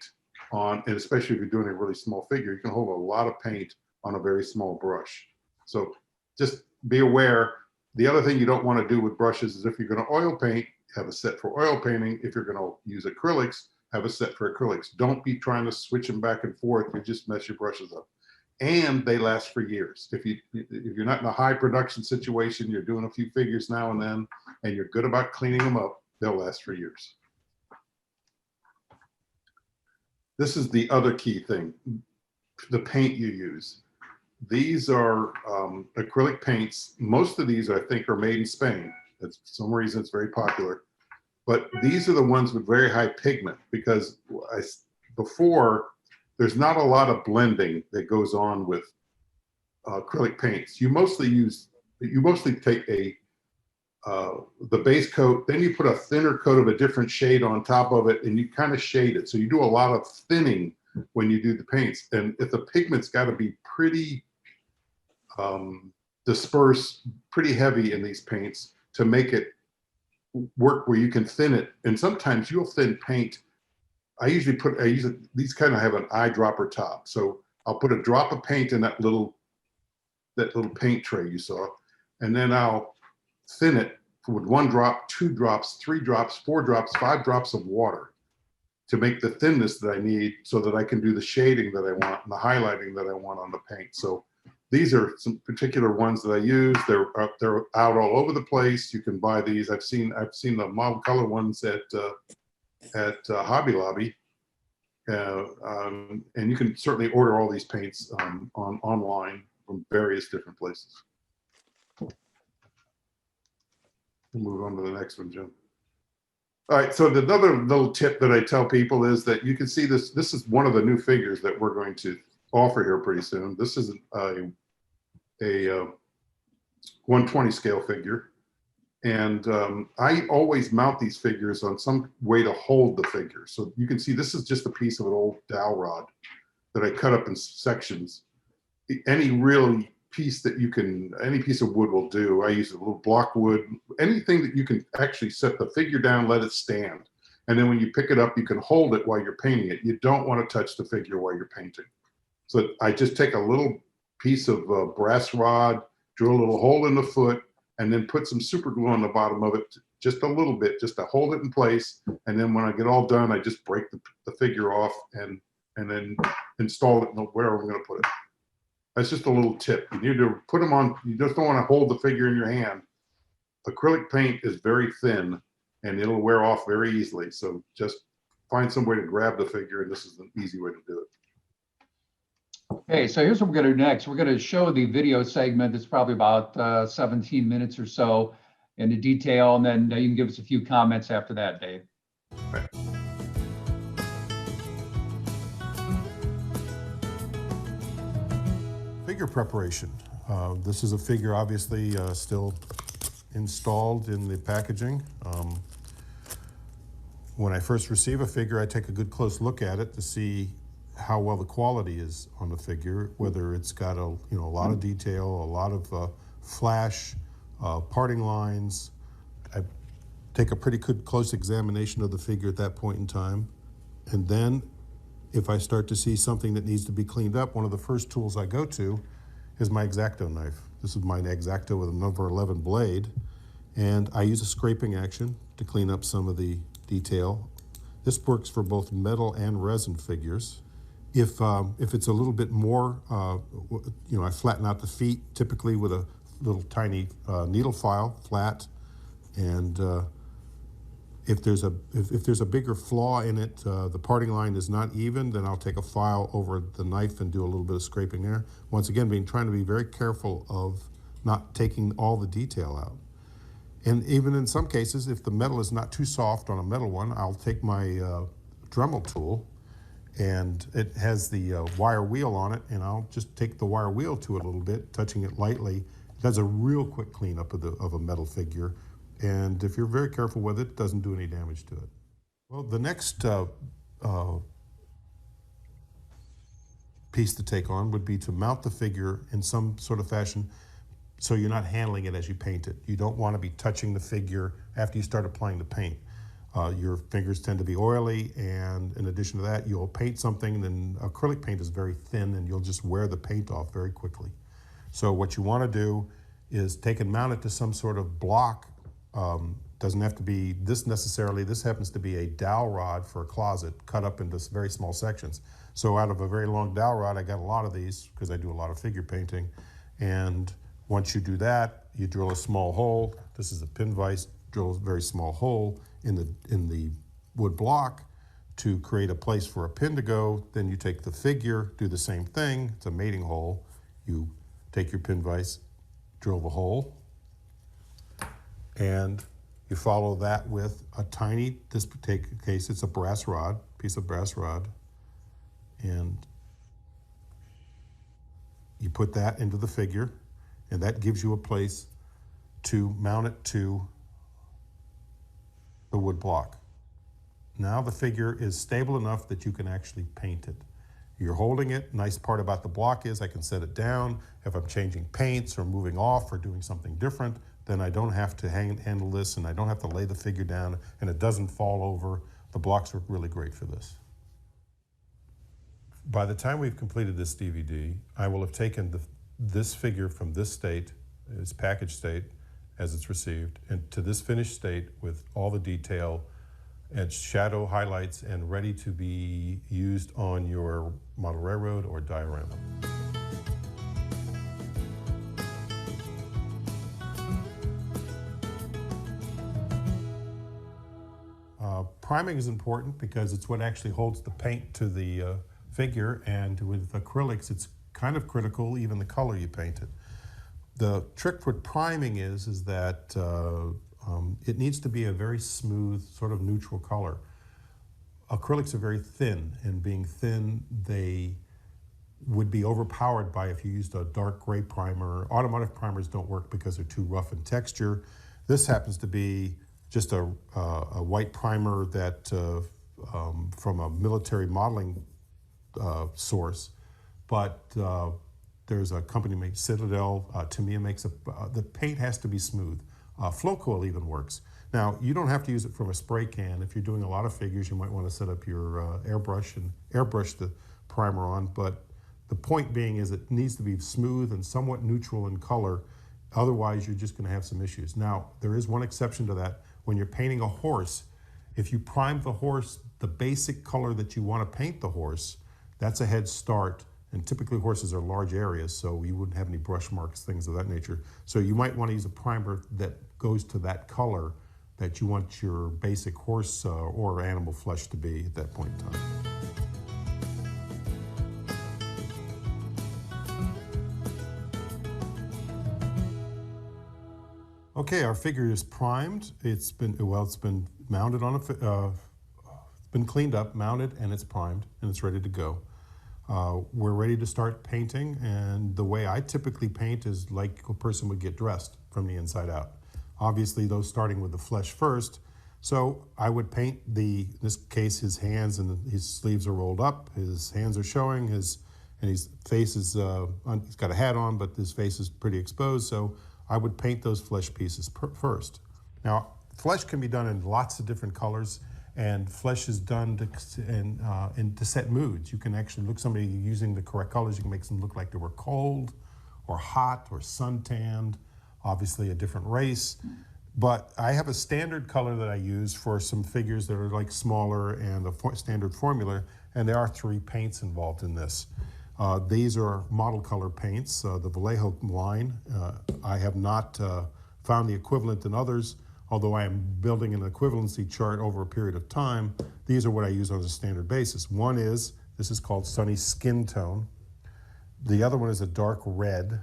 on, and especially if you're doing a really small figure, you can hold a lot of paint on a very small brush. So just be aware. The other thing you don't want to do with brushes is if you're going to oil paint, have a set for oil painting. If you're going to use acrylics, have a set for acrylics. Don't be trying to switch them back and forth. You just mess your brushes up. And they last for years. If you're not in a high production situation, you're doing a few figures now and then, and you're good about cleaning them up, they'll last for years. this is the other key thing, the paint you use. These are acrylic paints. Most of these, I think, are made in Spain. That's, for some reason, it's very popular. But these are the ones with very high pigment, because before, there's not a lot of blending that goes on with acrylic paints. You mostly take the base coat, then you put a thinner coat of a different shade on top of it, and you kind of shade it. So you do a lot of thinning when you do the paints. And if the pigment's got to be pretty dispersed, pretty heavy in these paints to make it work where you can thin it. And sometimes you'll thin paint. These kind of have an eyedropper top. So I'll put a drop of paint in that little paint tray you saw, and then I'll thin it with 1 drop, 2 drops, 3 drops, 4 drops, 5 drops of water to make the thinness that I need so that I can do the shading that I want and the highlighting that I want on the paint. So these are some particular ones that I use. They're out all over the place. You can buy these. I've seen the model color ones at Hobby Lobby, and you can certainly order all these paints online from various different places. We'll move on to the next one, Jim. All right, so the other little tip that I tell people is that you can see this. This is one of the new figures that we're going to offer here pretty soon. This is a 120 scale figure. And I always mount these figures on some way to hold the figure. So you can see this is just a piece of an old dowel rod that I cut up in sections. Any piece of wood will do. I use a little block wood, anything that you can actually set the figure down, let it stand. And then when you pick it up, you can hold it while you're painting it. You don't want to touch the figure while you're painting. So I just take a little piece of brass rod, drill a little hole in the foot, and then put some super glue on the bottom of it, just a little bit, just to hold it in place. And then when I get all done, I just break the figure off and then install it wherever I'm going to put it. That's just a little tip. You need to put them on. You just don't want to hold the figure in your hand. Acrylic paint is very thin and it'll wear off very easily. So just find some way to grab the figure, and this is an easy way to do it. Okay, so here's what we're going to do next. We're going to show the video segment. It's probably about 17 minutes or so in the detail, and then you can give us a few comments after that, Dave. Right. Figure preparation. This is a figure obviously still installed in the packaging. When I first receive a figure, I take a good close look at it to see how well the quality is on the figure, whether it's got a lot of detail, a lot of flash, parting lines. I take a pretty good close examination of the figure at that point in time. And then if I start to see something that needs to be cleaned up, one of the first tools I go to is my X-Acto knife. This is my X-Acto with a number 11 blade. And I use a scraping action to clean up some of the detail. This works for both metal and resin figures. If it's a little bit more, I flatten out the feet typically with a little tiny needle file, flat, and if there's a bigger flaw in it, the parting line is not even, then I'll take a file over the knife and do a little bit of scraping there. Once again, trying to be very careful of not taking all the detail out. And even in some cases, if the metal is not too soft on a metal one, I'll take my Dremel tool, and it has the wire wheel on it, and I'll just take the wire wheel to it a little bit, touching it lightly. It does a real quick cleanup of a metal figure, and if you're very careful with it, it doesn't do any damage to it. Well, the next piece to take on would be to mount the figure in some sort of fashion so you're not handling it as you paint it. You don't want to be touching the figure after you start applying the paint. Your fingers tend to be oily, and in addition to that, you'll paint something, and acrylic paint is very thin, and you'll just wear the paint off very quickly. So what you want to do is take and mount it to some sort of block. Doesn't have to be this necessarily. This happens to be a dowel rod for a closet cut up into very small sections. So out of a very long dowel rod, I got a lot of these because I do a lot of figure painting. And once you do that, you drill a small hole. This is a pin vise. Drill a very small hole in the wood block, to create a place for a pin to go. Then you take the figure, do the same thing. It's a mating hole. You take your pin vise, drill the hole, and you follow that with a tiny, this case, it's a brass rod, piece of brass rod, and you put that into the figure, and that gives you a place to mount it to the wood block. Now the figure is stable enough that you can actually paint it. You're holding it. Nice part about the block is I can set it down. If I'm changing paints or moving off or doing something different, then I don't have to handle this, and I don't have to lay the figure down, and it doesn't fall over. The blocks work really great for this. By the time we've completed this DVD, I will have taken this figure from this state, its package state, as it's received, and to this finished state with all the detail and shadow highlights and ready to be used on your model railroad or diorama. Priming is important because it's what actually holds the paint to the figure, and with acrylics it's kind of critical, even the color you paint it. The trick with priming is that it needs to be a very smooth, sort of neutral color. Acrylics are very thin, and being thin, they would be overpowered by if you used a dark gray primer. Automotive primers don't work because they're too rough in texture. This happens to be just a white primer that from a military modeling source, but there's a company makes Citadel, Tamiya makes the paint has to be smooth. Flow coil even works. Now, you don't have to use it from a spray can. If you're doing a lot of figures, you might want to set up your airbrush and airbrush the primer on, but the point being is it needs to be smooth and somewhat neutral in color. Otherwise, you're just going to have some issues. Now, there is one exception to that. When you're painting a horse, if you prime the horse the basic color that you want to paint the horse, that's a head start. And typically horses are large areas, so you wouldn't have any brush marks, things of that nature. So you might want to use a primer that goes to that color that you want your basic horse or animal flesh to be at that point in time. Okay, our figure is primed. It's been mounted on it's been cleaned up, mounted, and it's primed, and it's ready to go. We're ready to start painting, and the way I typically paint is like a person would get dressed from the inside out. Obviously, those starting with the flesh first. So I would paint in this case, his hands and his sleeves are rolled up, his hands are showing, his face is, he's got a hat on, but his face is pretty exposed. So I would paint those flesh pieces first. Now, flesh can be done in lots of different colors, and flesh is done to set moods. You can actually look somebody using the correct colors. You can make them look like they were cold or hot or suntanned, obviously a different race. But I have a standard color that I use for some figures that are like smaller and a standard formula, and there are 3 paints involved in this. These are model color paints, the Vallejo line. I have not found the equivalent in others, although I am building an equivalency chart over a period of time. These are what I use on a standard basis. One is, this is called Sunny Skin Tone. The other one is a dark red.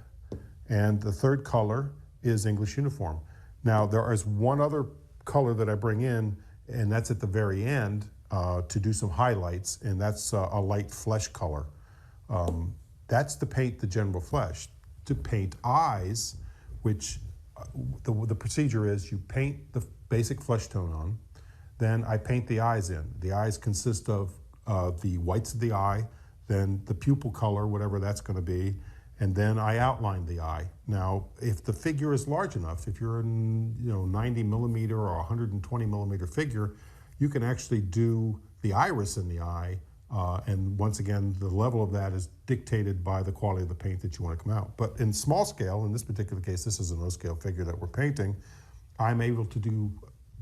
And the third color is English Uniform. Now, there is one other color that I bring in, and that's at the very end to do some highlights, and that's a light flesh color. That's to paint the general flesh. To paint eyes, which the procedure is you paint the basic flesh tone on, then I paint the eyes in. The eyes consist of the whites of the eye, then the pupil color, whatever that's going to be, and then I outline the eye. Now, if the figure is large enough, if you're in 90 millimeter or 120 millimeter figure, you can actually do the iris in the eye. And once again, the level of that is dictated by the quality of the paint that you want to come out. But in small scale, in this particular case, this is a no-scale figure that we're painting, I'm able to do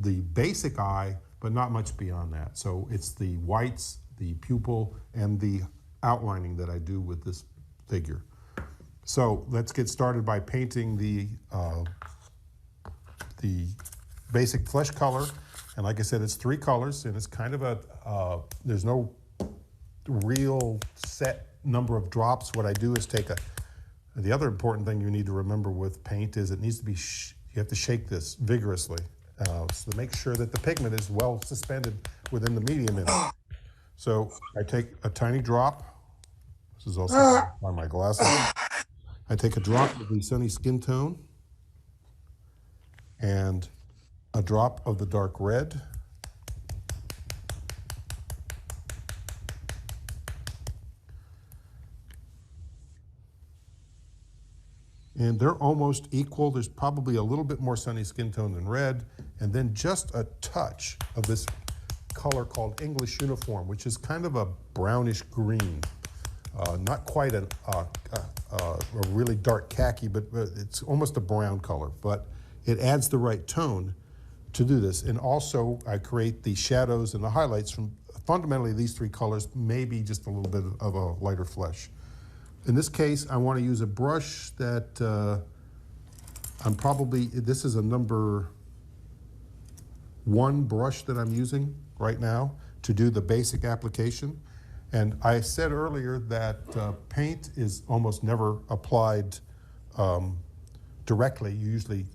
the basic eye, but not much beyond that. So it's the whites, the pupil, and the outlining that I do with this figure. So let's get started by painting the basic flesh color. And like I said, it's 3 colors, and it's kind of there's no real set number of drops. What I do is the other important thing you need to remember with paint is it needs to be, you have to shake this vigorously. So to make sure that the pigment is well suspended within the medium in it. So I take a tiny drop. This is also on my glasses. I take a drop of the sunny skin tone and a drop of the dark red. And they're almost equal. There's probably a little bit more sunny skin tone than red, and then just a touch of this color called English Uniform, which is kind of a brownish green. Not quite a really dark khaki, but it's almost a brown color, but it adds the right tone to do this. And also I create the shadows and the highlights from fundamentally these 3 colors, maybe just a little bit of a lighter flesh. In this case, I want to use a brush that this is a number 1 brush that I'm using right now to do the basic application. And I said earlier that paint is almost never applied directly. You usually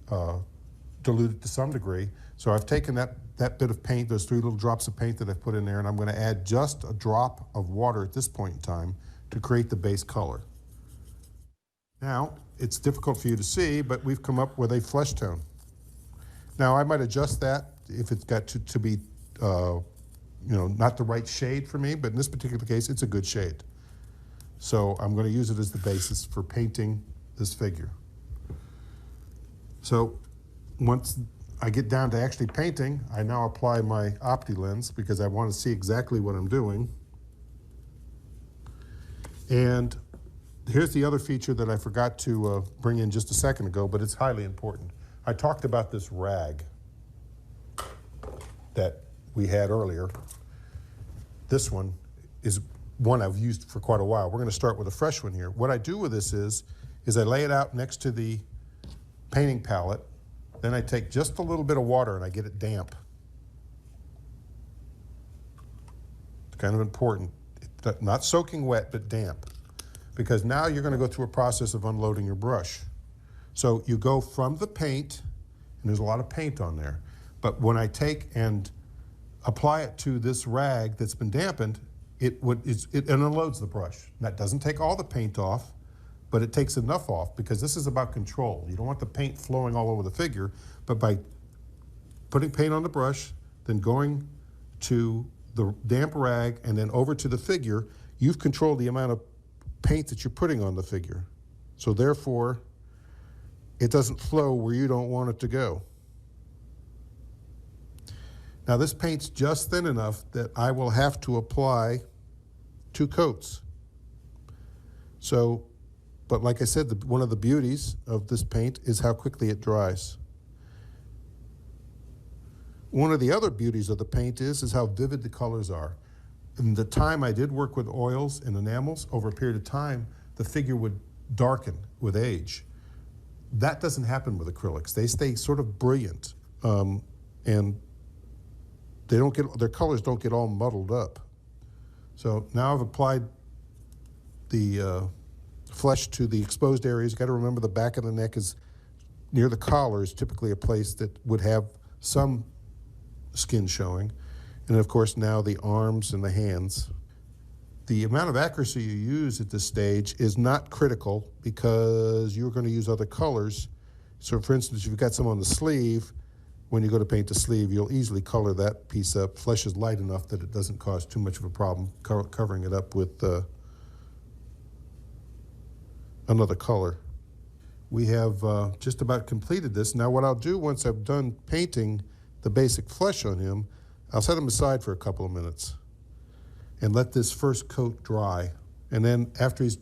dilute it to some degree. So I've taken that bit of paint, those 3 little drops of paint that I've put in there, and I'm going to add just a drop of water at this point in time to create the base color. Now, it's difficult for you to see, but we've come up with a flesh tone. Now, I might adjust that if it's got to be, not the right shade for me, but in this particular case, it's a good shade. So I'm going to use it as the basis for painting this figure. So once I get down to actually painting, I now apply my Opti lens because I want to see exactly what I'm doing. And here's the other feature that I forgot to bring in just a second ago, but it's highly important. I talked about this rag that we had earlier. This one is one I've used for quite a while. We're going to start with a fresh one here. What I do with this is I lay it out next to the painting palette. Then I take just a little bit of water and I get it damp. It's kind of important. Not soaking wet, but damp. Because now you're going to go through a process of unloading your brush. So you go from the paint, and there's a lot of paint on there. But when I take and apply it to this rag that's been dampened, it unloads the brush. That doesn't take all the paint off, but it takes enough off because this is about control. You don't want the paint flowing all over the figure, but by putting paint on the brush, then going to the damp rag and then over to the figure, you've controlled the amount of paint that you're putting on the figure. So therefore, it doesn't flow where you don't want it to go. Now this paint's just thin enough that I will have to apply 2 coats. So, but like I said, one of the beauties of this paint is how quickly it dries. One of the other beauties of the paint is how vivid the colors are. In the time I did work with oils and enamels, over a period of time, the figure would darken with age. That doesn't happen with acrylics. They stay sort of brilliant, and their colors don't get all muddled up. So now I've applied the flesh to the exposed areas. You've got to remember the back of the neck is near the collar is typically a place that would have some skin showing. And of course now the arms and the hands. The amount of accuracy you use at this stage is not critical because you're going to use other colors. So for instance, if you've got some on the sleeve, when you go to paint the sleeve, you'll easily color that piece up. Flesh is light enough that it doesn't cause too much of a problem covering it up with another color. We have just about completed this. Now what I'll do once I've done painting the basic flesh on him, I'll set him aside for a couple of minutes and let this first coat dry. And then after he's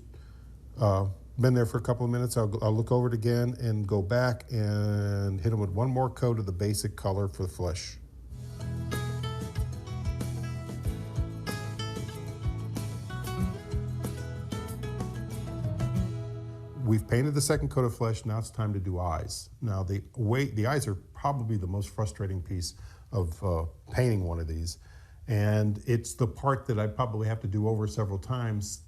been there for a couple of minutes, I'll look over it again and go back and hit him with one more coat of the basic color for the flesh. We've painted the second coat of flesh, now it's time to do eyes. Now the eyes are probably the most frustrating piece painting one of these. And it's the part that I probably have to do over several times.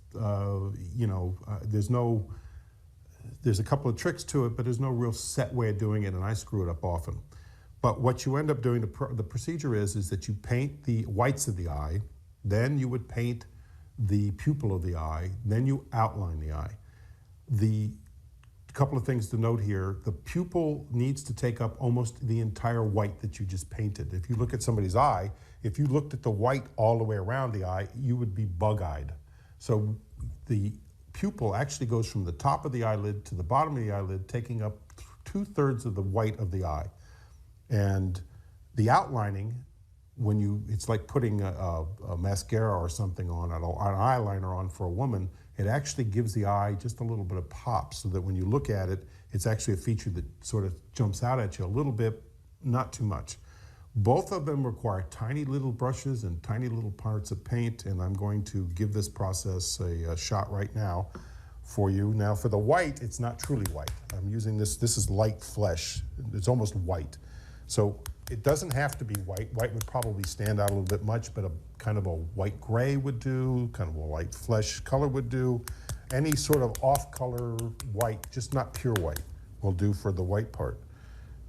There's a couple of tricks to it, but there's no real set way of doing it, and I screw it up often. But what you end up doing, the procedure is that you paint the whites of the eye, then you would paint the pupil of the eye, then you outline the eye. The couple of things to note here, the pupil needs to take up almost the entire white that you just painted. If you look at somebody's eye, if you looked at the white all the way around the eye, you would be bug-eyed. So the pupil actually goes from the top of the eyelid to the bottom of the eyelid, taking up 2/3 of the white of the eye. And the outlining, it's like putting a mascara or something on, an eyeliner on for a woman, it actually gives the eye just a little bit of pop, so that when you look at it, it's actually a feature that sort of jumps out at you a little bit, not too much. Both of them require tiny little brushes and tiny little parts of paint, and I'm going to give this process a shot right now for you. Now for the white, it's not truly white. I'm using this is light flesh. It's almost white. So it doesn't have to be white. White would probably stand out a little bit much, but a kind of a white gray would do, kind of a light flesh color would do. Any sort of off-color white, just not pure white, will do for the white part.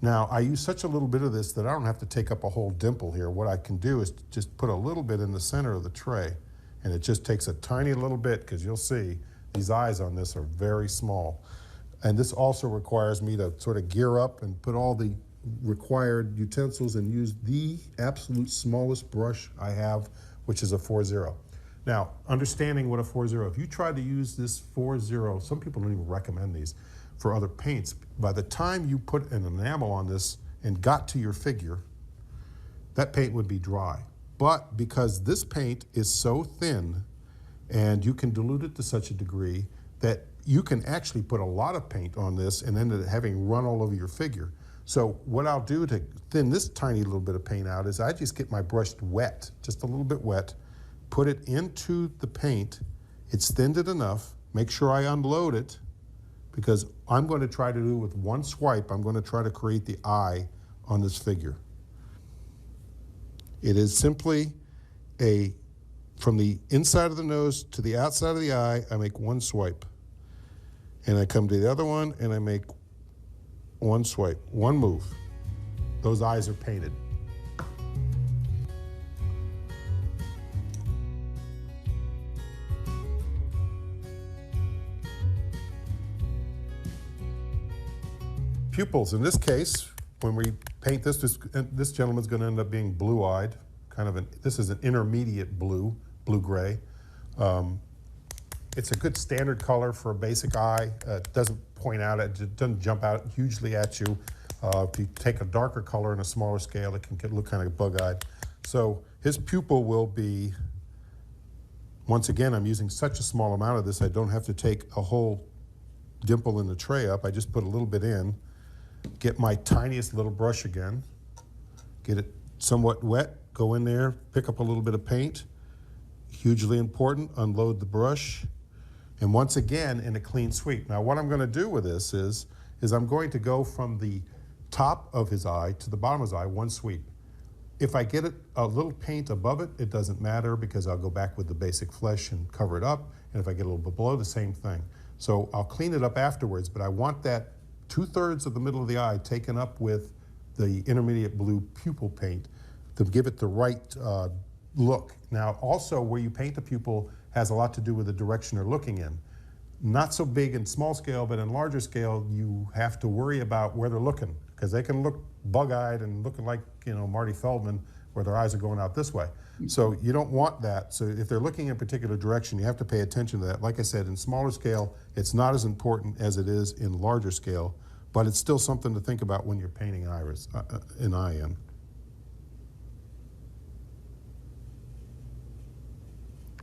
Now, I use such a little bit of this that I don't have to take up a whole dimple here. What I can do is just put a little bit in the center of the tray, and it just takes a tiny little bit, because you'll see these eyes on this are very small. And this also requires me to sort of gear up and put all the required utensils and use the absolute smallest brush I have, which is a 4-0. Now, understanding what a 4-0, if you try to use this 4-0, some people don't even recommend these for other paints. By the time you put an enamel on this and got to your figure, that paint would be dry. But because this paint is so thin and you can dilute it to such a degree that you can actually put a lot of paint on this and end up having run all over your figure. So what I'll do to thin this tiny little bit of paint out is I just get my brush wet, just a little bit wet, put it into the paint. It's thinned it enough. Make sure I unload it, because I'm going to try to do with one swipe, I'm going to try to create the eye on this figure. It is simply from the inside of the nose to the outside of the eye, I make one swipe. And I come to the other one and I make one swipe, one move. Those eyes are painted. Pupils, in this case, when we paint this gentleman's going to end up being blue-eyed, this is an intermediate blue-gray. It's a good standard color for a basic eye. It doesn't point out, it doesn't jump out hugely at you. If you take a darker color in a smaller scale, it can look kind of bug-eyed. So his pupil will be, once again, I'm using such a small amount of this, I don't have to take a whole dimple in the tray up. I just put a little bit in, get my tiniest little brush again, get it somewhat wet, go in there, pick up a little bit of paint, hugely important, unload the brush, and once again in a clean sweep. Now what I'm going to do with this is I'm going to go from the top of his eye to the bottom of his eye, one sweep. If I get a little paint above it, it doesn't matter, because I'll go back with the basic flesh and cover it up, and if I get a little bit below, the same thing. So I'll clean it up afterwards, but I want that 2/3 of the middle of the eye taken up with the intermediate blue pupil paint to give it the right look. Now, also where you paint the pupil has a lot to do with the direction they're looking in. Not so big in small scale, but in larger scale, you have to worry about where they're looking, because they can look bug-eyed and looking like, Marty Feldman, where their eyes are going out this way. So you don't want that. So if they're looking in a particular direction, you have to pay attention to that. Like I said, in smaller scale, it's not as important as it is in larger scale, but it's still something to think about when you're painting an eye in.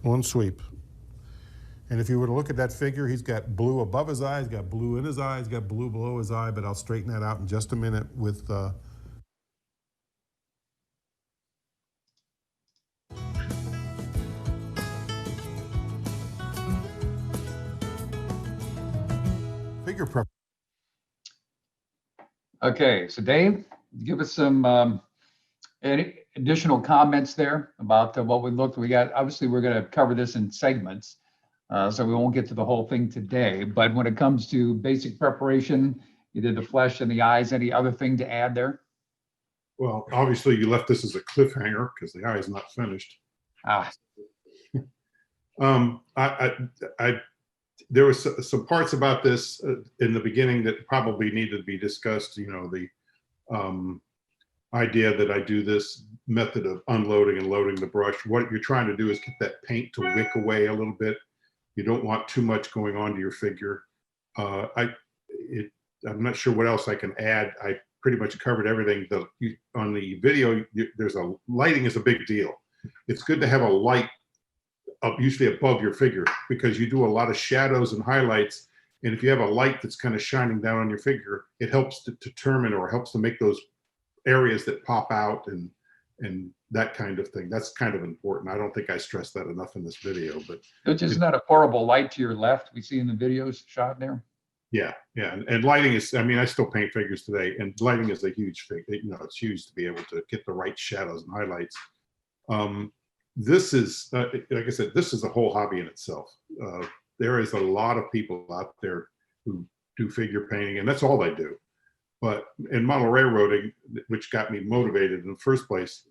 One sweep. And if you were to look at that figure, he's got blue above his eye, he's got blue in his eye, he's got blue below his eye, but I'll straighten that out in just a minute with figure prep. Okay, so Dave, give us some Any additional comments there about what we looked? We got, obviously, we're going to cover this in segments, so we won't get to the whole thing today. But when it comes to basic preparation, you did the flesh and the eyes. Any other thing to add there? Well, obviously you left this as a cliffhanger because the eye is not finished. Ah, There was some parts about this in the beginning that probably needed to be discussed. You know, the idea that I do this method of unloading and loading the brush. What you're trying to do is get that paint to wick away a little bit. You don't want too much going on to your figure. I'm not sure what else I can add. I pretty much covered everything. On the video, lighting is a big deal. It's good to have a light up, usually above your figure, because you do a lot of shadows and highlights. And if you have a light that's kind of shining down on your figure, it helps to determine or helps to make those areas that pop out and that kind of thing. That's kind of important. I don't think I stressed that enough in this video, but it's just not a horrible light to your left we see in the videos shot there. Yeah, and lighting is, I mean, I still paint figures today, and lighting is a huge thing. You know, it's huge to be able to get the right shadows and highlights. This is, like I said, this is a whole hobby in itself. There is a lot of people out there who do figure painting, and that's all they do. But in model railroading, which got me motivated in the first place,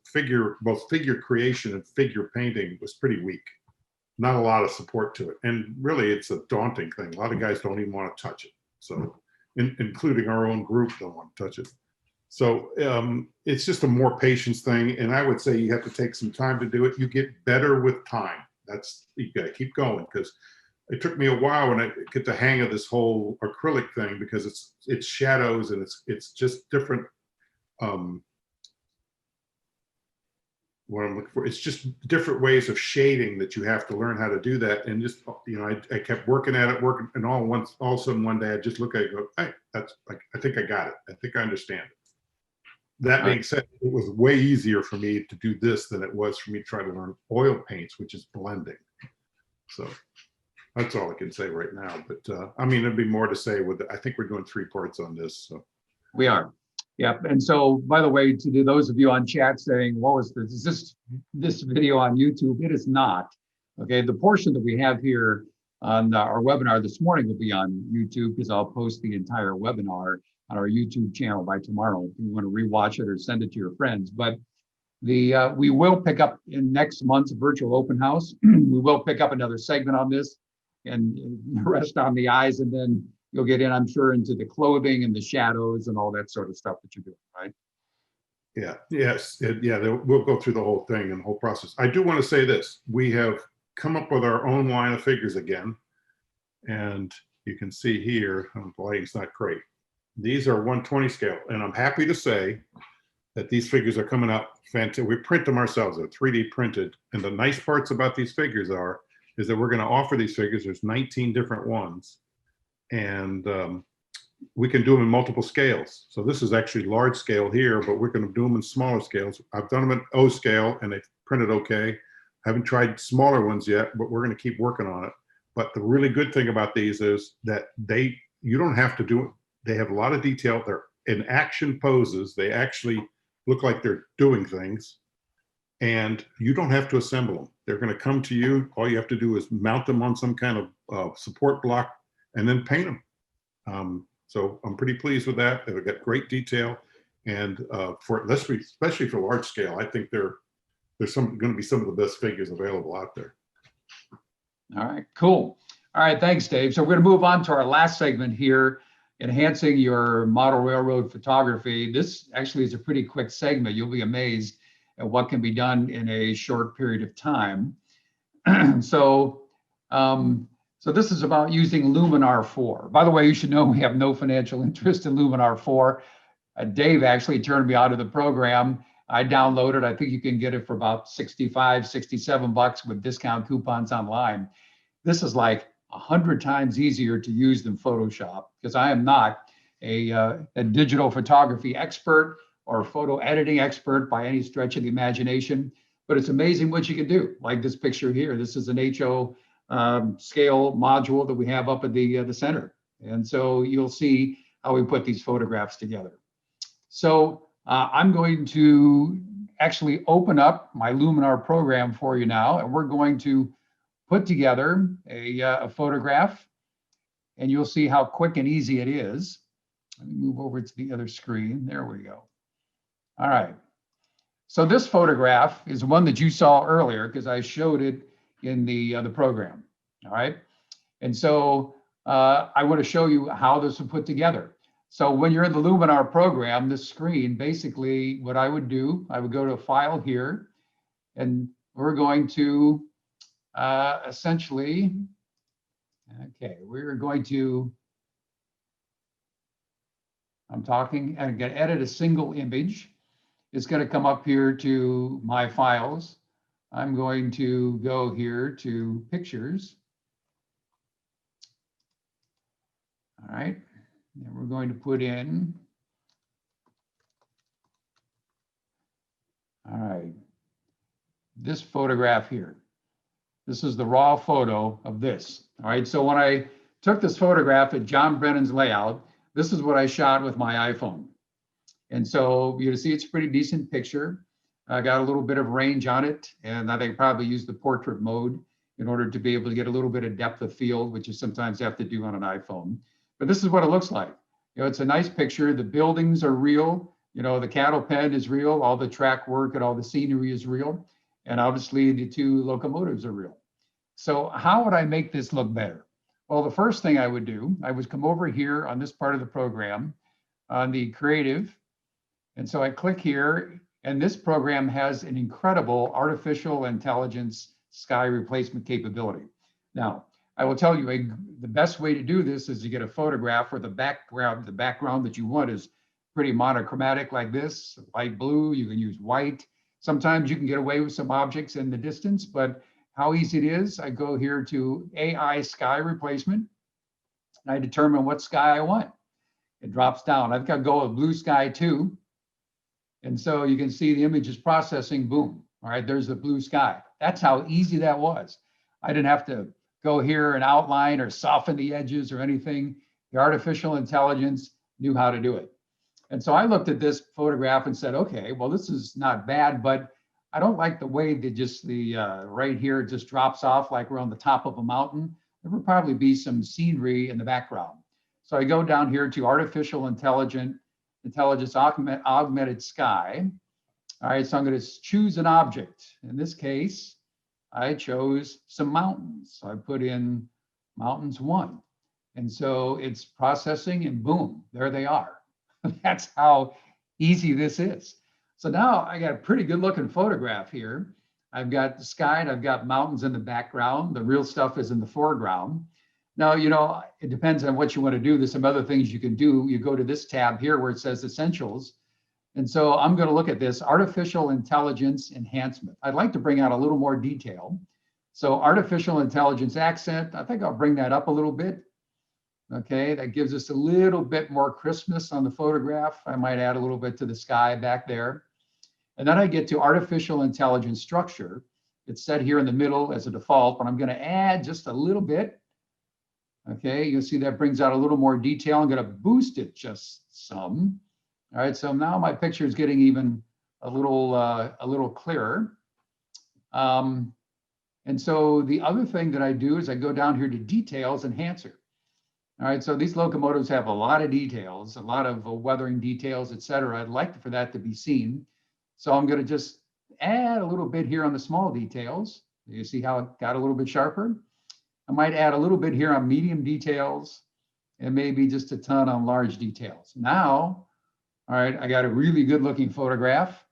both figure creation and figure painting was pretty weak. Not a lot of support to it. And really, it's a daunting thing. A lot of guys don't even want to touch it. So, including our own group, don't want to touch it. So it's just a more patience thing. And I would say you have to take some time to do it. You get better with time. You got to keep going, because it took me a while when I get the hang of this whole acrylic thing, because it's shadows and it's just different. What I'm looking for, it's just different ways of shading that you have to learn how to do that. And just, you know, I kept working at it, and all of a sudden one day I just look at it and go, hey, that's like, I think I got it. I think I understand it. That being said, it was way easier for me to do this than it was for me to try to learn oil paints, which is blending. So that's all I can say right now. But I mean, there'd be more to say I think we're doing 3 parts on this. So We are. Yeah. And so, by the way, to those of you on chat saying, what was this? Is this video on YouTube? It is not. Okay. The portion that we have here on our webinar this morning will be on YouTube, because I'll post the entire webinar on our YouTube channel by tomorrow if you want to rewatch it or send it to your friends. But we will pick up in next month's virtual open house. We will pick up another segment on this and the rest on the eyes, and then you'll get in, I'm sure, into the clothing and the shadows and all that sort of stuff that you're doing, right? Yeah, yes, yeah, we'll go through the whole thing and the whole process. I do want to say this. We have come up with our own line of figures again. And you can see here, the lighting's not great. These are 120 scale. And I'm happy to say that these figures are coming out fantastic. We print them ourselves. They're 3D printed. And the nice parts about these figures is that we're going to offer these figures. There's 19 different ones. And we can do them in multiple scales. So this is actually large scale here, but we're going to do them in smaller scales. I've done them in O scale and they printed okay. Haven't tried smaller ones yet, but we're going to keep working on it. But the really good thing about these is that you don't have to do it. They have a lot of detail. They're in action poses. They actually look like they're doing things, and you don't have to assemble them. They're going to come to you. All you have to do is mount them on some kind of support block and then paint them. So I'm pretty pleased with that. They've got great detail, and especially for large scale, I think they're going to be some of the best figures available out there. All right, cool. All right, thanks, Dave. So we're going to move on to our last segment here, enhancing your model railroad photography. This actually is a pretty quick segment. You'll be amazed at what can be done in a short period of time. So this is about using Luminar 4. By the way, you should know we have no financial interest in Luminar 4. Dave actually turned me out of the program. I downloaded, I think you can get it for about $65, $67 with discount coupons online. This is like 100 times easier to use than Photoshop, because I am not a digital photography expert or photo editing expert by any stretch of the imagination, but it's amazing what you can do. Like this picture here, this is an HO scale module that we have up at the center. And so you'll see how we put these photographs together. So I'm going to actually open up my Luminar program for you now, and we're going to put together a photograph, and you'll see how quick and easy it is. Let me move over to the other screen. There we go. All right. So this photograph is one that you saw earlier because I showed it in the program. All right. And so I want to show you how this is put together. So when you're in the Luminar program, this screen, basically what I would do, I would go to File here, and we're going to essentially, okay, we're going to, I'm talking, and I'm going to edit a single image. It's going to come up here to My Files. I'm going to go here to Pictures. All right, and we're going to put in, all right, this photograph here. This is the raw photo of this. All right, so when I took this photograph at John Brennan's layout, this is what I shot with my iPhone. And so you see it's a pretty decent picture. I got a little bit of range on it, and I think probably use the portrait mode in order to be able to get a little bit of depth of field, which you sometimes have to do on an iPhone. But this is what it looks like. You know, it's a nice picture. The buildings are real. You know, the cattle pen is real. All the track work and all the scenery is real. And obviously the two locomotives are real. So how would I make this look better? Well, the first thing I would do, I would come over here on this part of the program on the creative. And so I click here, and this program has an incredible artificial intelligence sky replacement capability. Now, I will tell you the best way to do this is to get a photograph where the background that you want is pretty monochromatic like this, light blue. You can use white. Sometimes you can get away with some objects in the distance, but how easy it is, I go here to AI sky replacement. And I determine what sky I want. It drops down. I've got to go with blue sky too. And so you can see the image is processing, boom. All right, there's the blue sky. That's how easy that was. I didn't have to go here and outline or soften the edges or anything. The artificial intelligence knew how to do it. And so I looked at this photograph and said, okay, well, this is not bad, but I don't like the way that just the right here just drops off like we're on the top of a mountain. There would probably be some scenery in the background. So I go down here to artificial intelligence augmented sky. All right, so I'm going to choose an object. In this case, I chose some mountains. So I put in mountains 1. And so it's processing and boom, there they are. That's how easy this is. So now I got a pretty good looking photograph here. I've got the sky and I've got mountains in the background. The real stuff is in the foreground. Now, you know, it depends on what you want to do. There's some other things you can do. You go to this tab here where it says Essentials. And so I'm going to look at this artificial intelligence enhancement. I'd like to bring out a little more detail. So artificial intelligence accent, I think I'll bring that up a little bit. Okay, that gives us a little bit more crispness on the photograph. I might add a little bit to the sky back there. And then I get to artificial intelligence structure. It's set here in the middle as a default, but I'm going to add just a little bit. Okay, you'll see that brings out a little more detail. I'm going to boost it just some. All right, so now my picture is getting even a little clearer. And so the other thing that I do is I go down here to Details Enhancer. All right, so these locomotives have a lot of details, a lot of weathering details, et cetera. I'd like for that to be seen. So I'm going to just add a little bit here on the small details. You see how it got a little bit sharper? I might add a little bit here on medium details and maybe just a ton on large details. Now, all right, I got a really good looking photograph.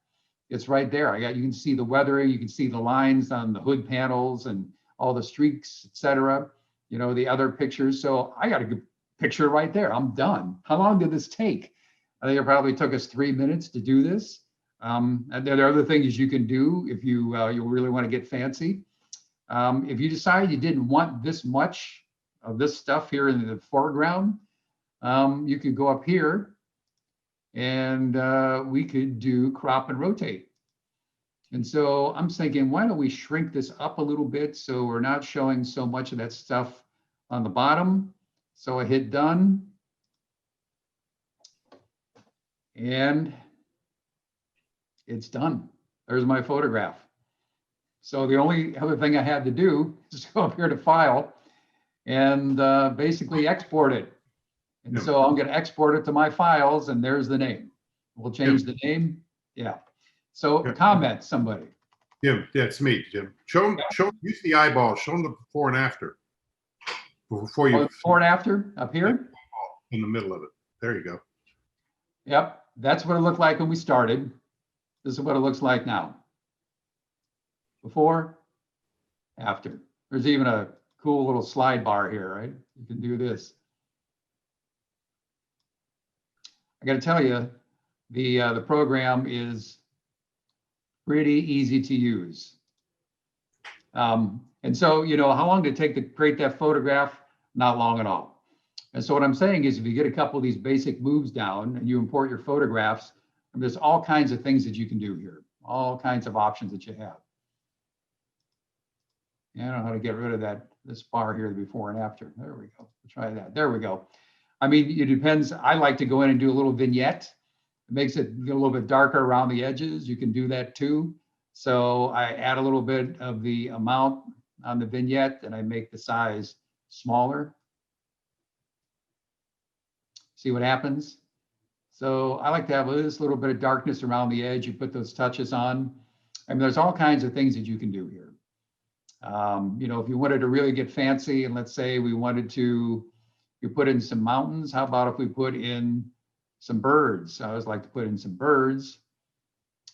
It's right there. You can see the weathering, you can see the lines on the hood panels and all the streaks, et cetera. You know, the other pictures. So I got a good picture right there. I'm done. How long did this take? I think it probably took us 3 minutes to do this. And there are other things you can do if you really want to get fancy. If you decide you didn't want this much of this stuff here in the foreground, you could go up here and we could do crop and rotate. And so I'm thinking, why don't we shrink this up a little bit so we're not showing so much of that stuff on the bottom. So I hit done. And it's done. There's my photograph. So the only other thing I had to do is go up here to File and basically export it. And so I'm going to export it to my files, and there's the name. We'll change the name. Yeah. So comment, somebody. Jim, yeah, it's me, Jim. Show them, use the eyeball. Show them the before and after. Before you. Before and after up here? In the middle of it. There you go. Yep. That's what it looked like when we started. This is what it looks like now. Before, after. There's even a cool little slide bar here, right? You can do this. I got to tell you, the program is pretty easy to use. And so, you know, how long did it take to create that photograph? Not long at all. And so what I'm saying is if you get a couple of these basic moves down and you import your photographs, there's all kinds of things that you can do here, all kinds of options that you have. Yeah, I don't know how to get rid of this bar here, the before and after. There we go. We'll try that. There we go. I mean, it depends. I like to go in and do a little vignette. It makes it a little bit darker around the edges. You can do that too. So I add a little bit of the amount on the vignette and I make the size smaller. See what happens? So I like to have this little bit of darkness around the edge. You put those touches on. I mean, there's all kinds of things that you can do here. You know, if you wanted to really get fancy, and let's say we wanted to, you put in some mountains. How about if we put in some birds? I always like to put in some birds.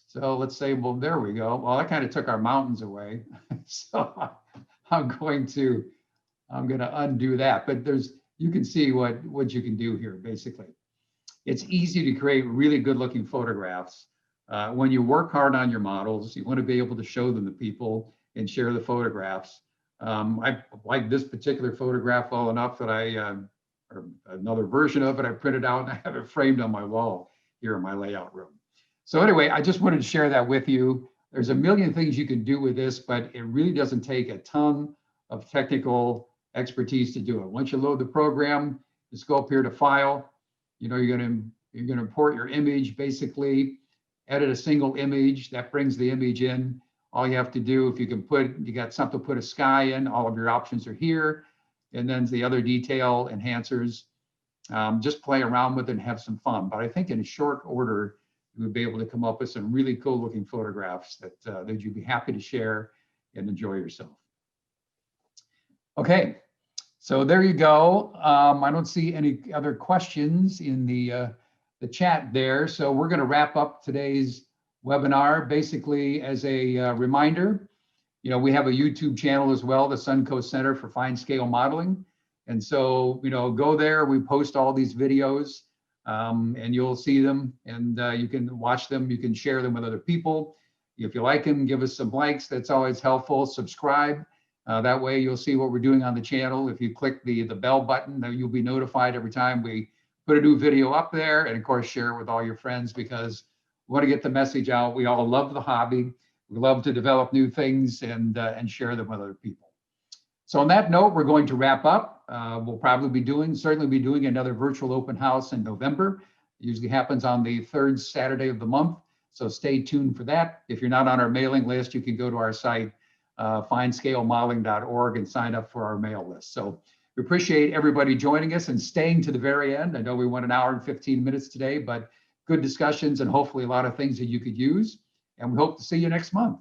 So let's say, well, there we go. Well, that kind of took our mountains away. So I'm going to undo that. But you can see what you can do here, basically. It's easy to create really good looking photographs. When you work hard on your models, you want to be able to show them to people and share the photographs. I like this particular photograph well enough that or another version of it, I printed out and I have it framed on my wall here in my layout room. So anyway, I just wanted to share that with you. There's a million things you can do with this, but it really doesn't take a ton of technical expertise to do it. Once you load the program, just go up here to File. You know, you're gonna import your image, basically, edit a single image that brings the image in. All you have to do, if you got something to put a sky in, all of your options are here. And then the other detail enhancers, just play around with it and have some fun. But I think in short order, you would be able to come up with some really cool looking photographs that you'd be happy to share and enjoy yourself. Okay, so there you go. I don't see any other questions in the chat there. So we're gonna wrap up today's webinar. Basically, as a reminder, you know, we have a YouTube channel as well, the Suncoast Center for Fine Scale Modeling. And so, you know, go there, we post all these videos and you'll see them and you can watch them, you can share them with other people. If you like them, give us some likes, that's always helpful. Subscribe, that way you'll see what we're doing on the channel. If you click the bell button, you'll be notified every time we put a new video up there, and of course, share it with all your friends because we want to get the message out. We all love the hobby. We love to develop new things and share them with other people. So on that note, we're going to wrap up. We'll certainly be doing another virtual open house in November. It usually happens on the third Saturday of the month. So stay tuned for that. If you're not on our mailing list, you can go to our site, finescalemodeling.org, and sign up for our mail list. So we appreciate everybody joining us and staying to the very end. I know we went an hour and 15 minutes today, but good discussions and hopefully a lot of things that you could use. And we hope to see you next month.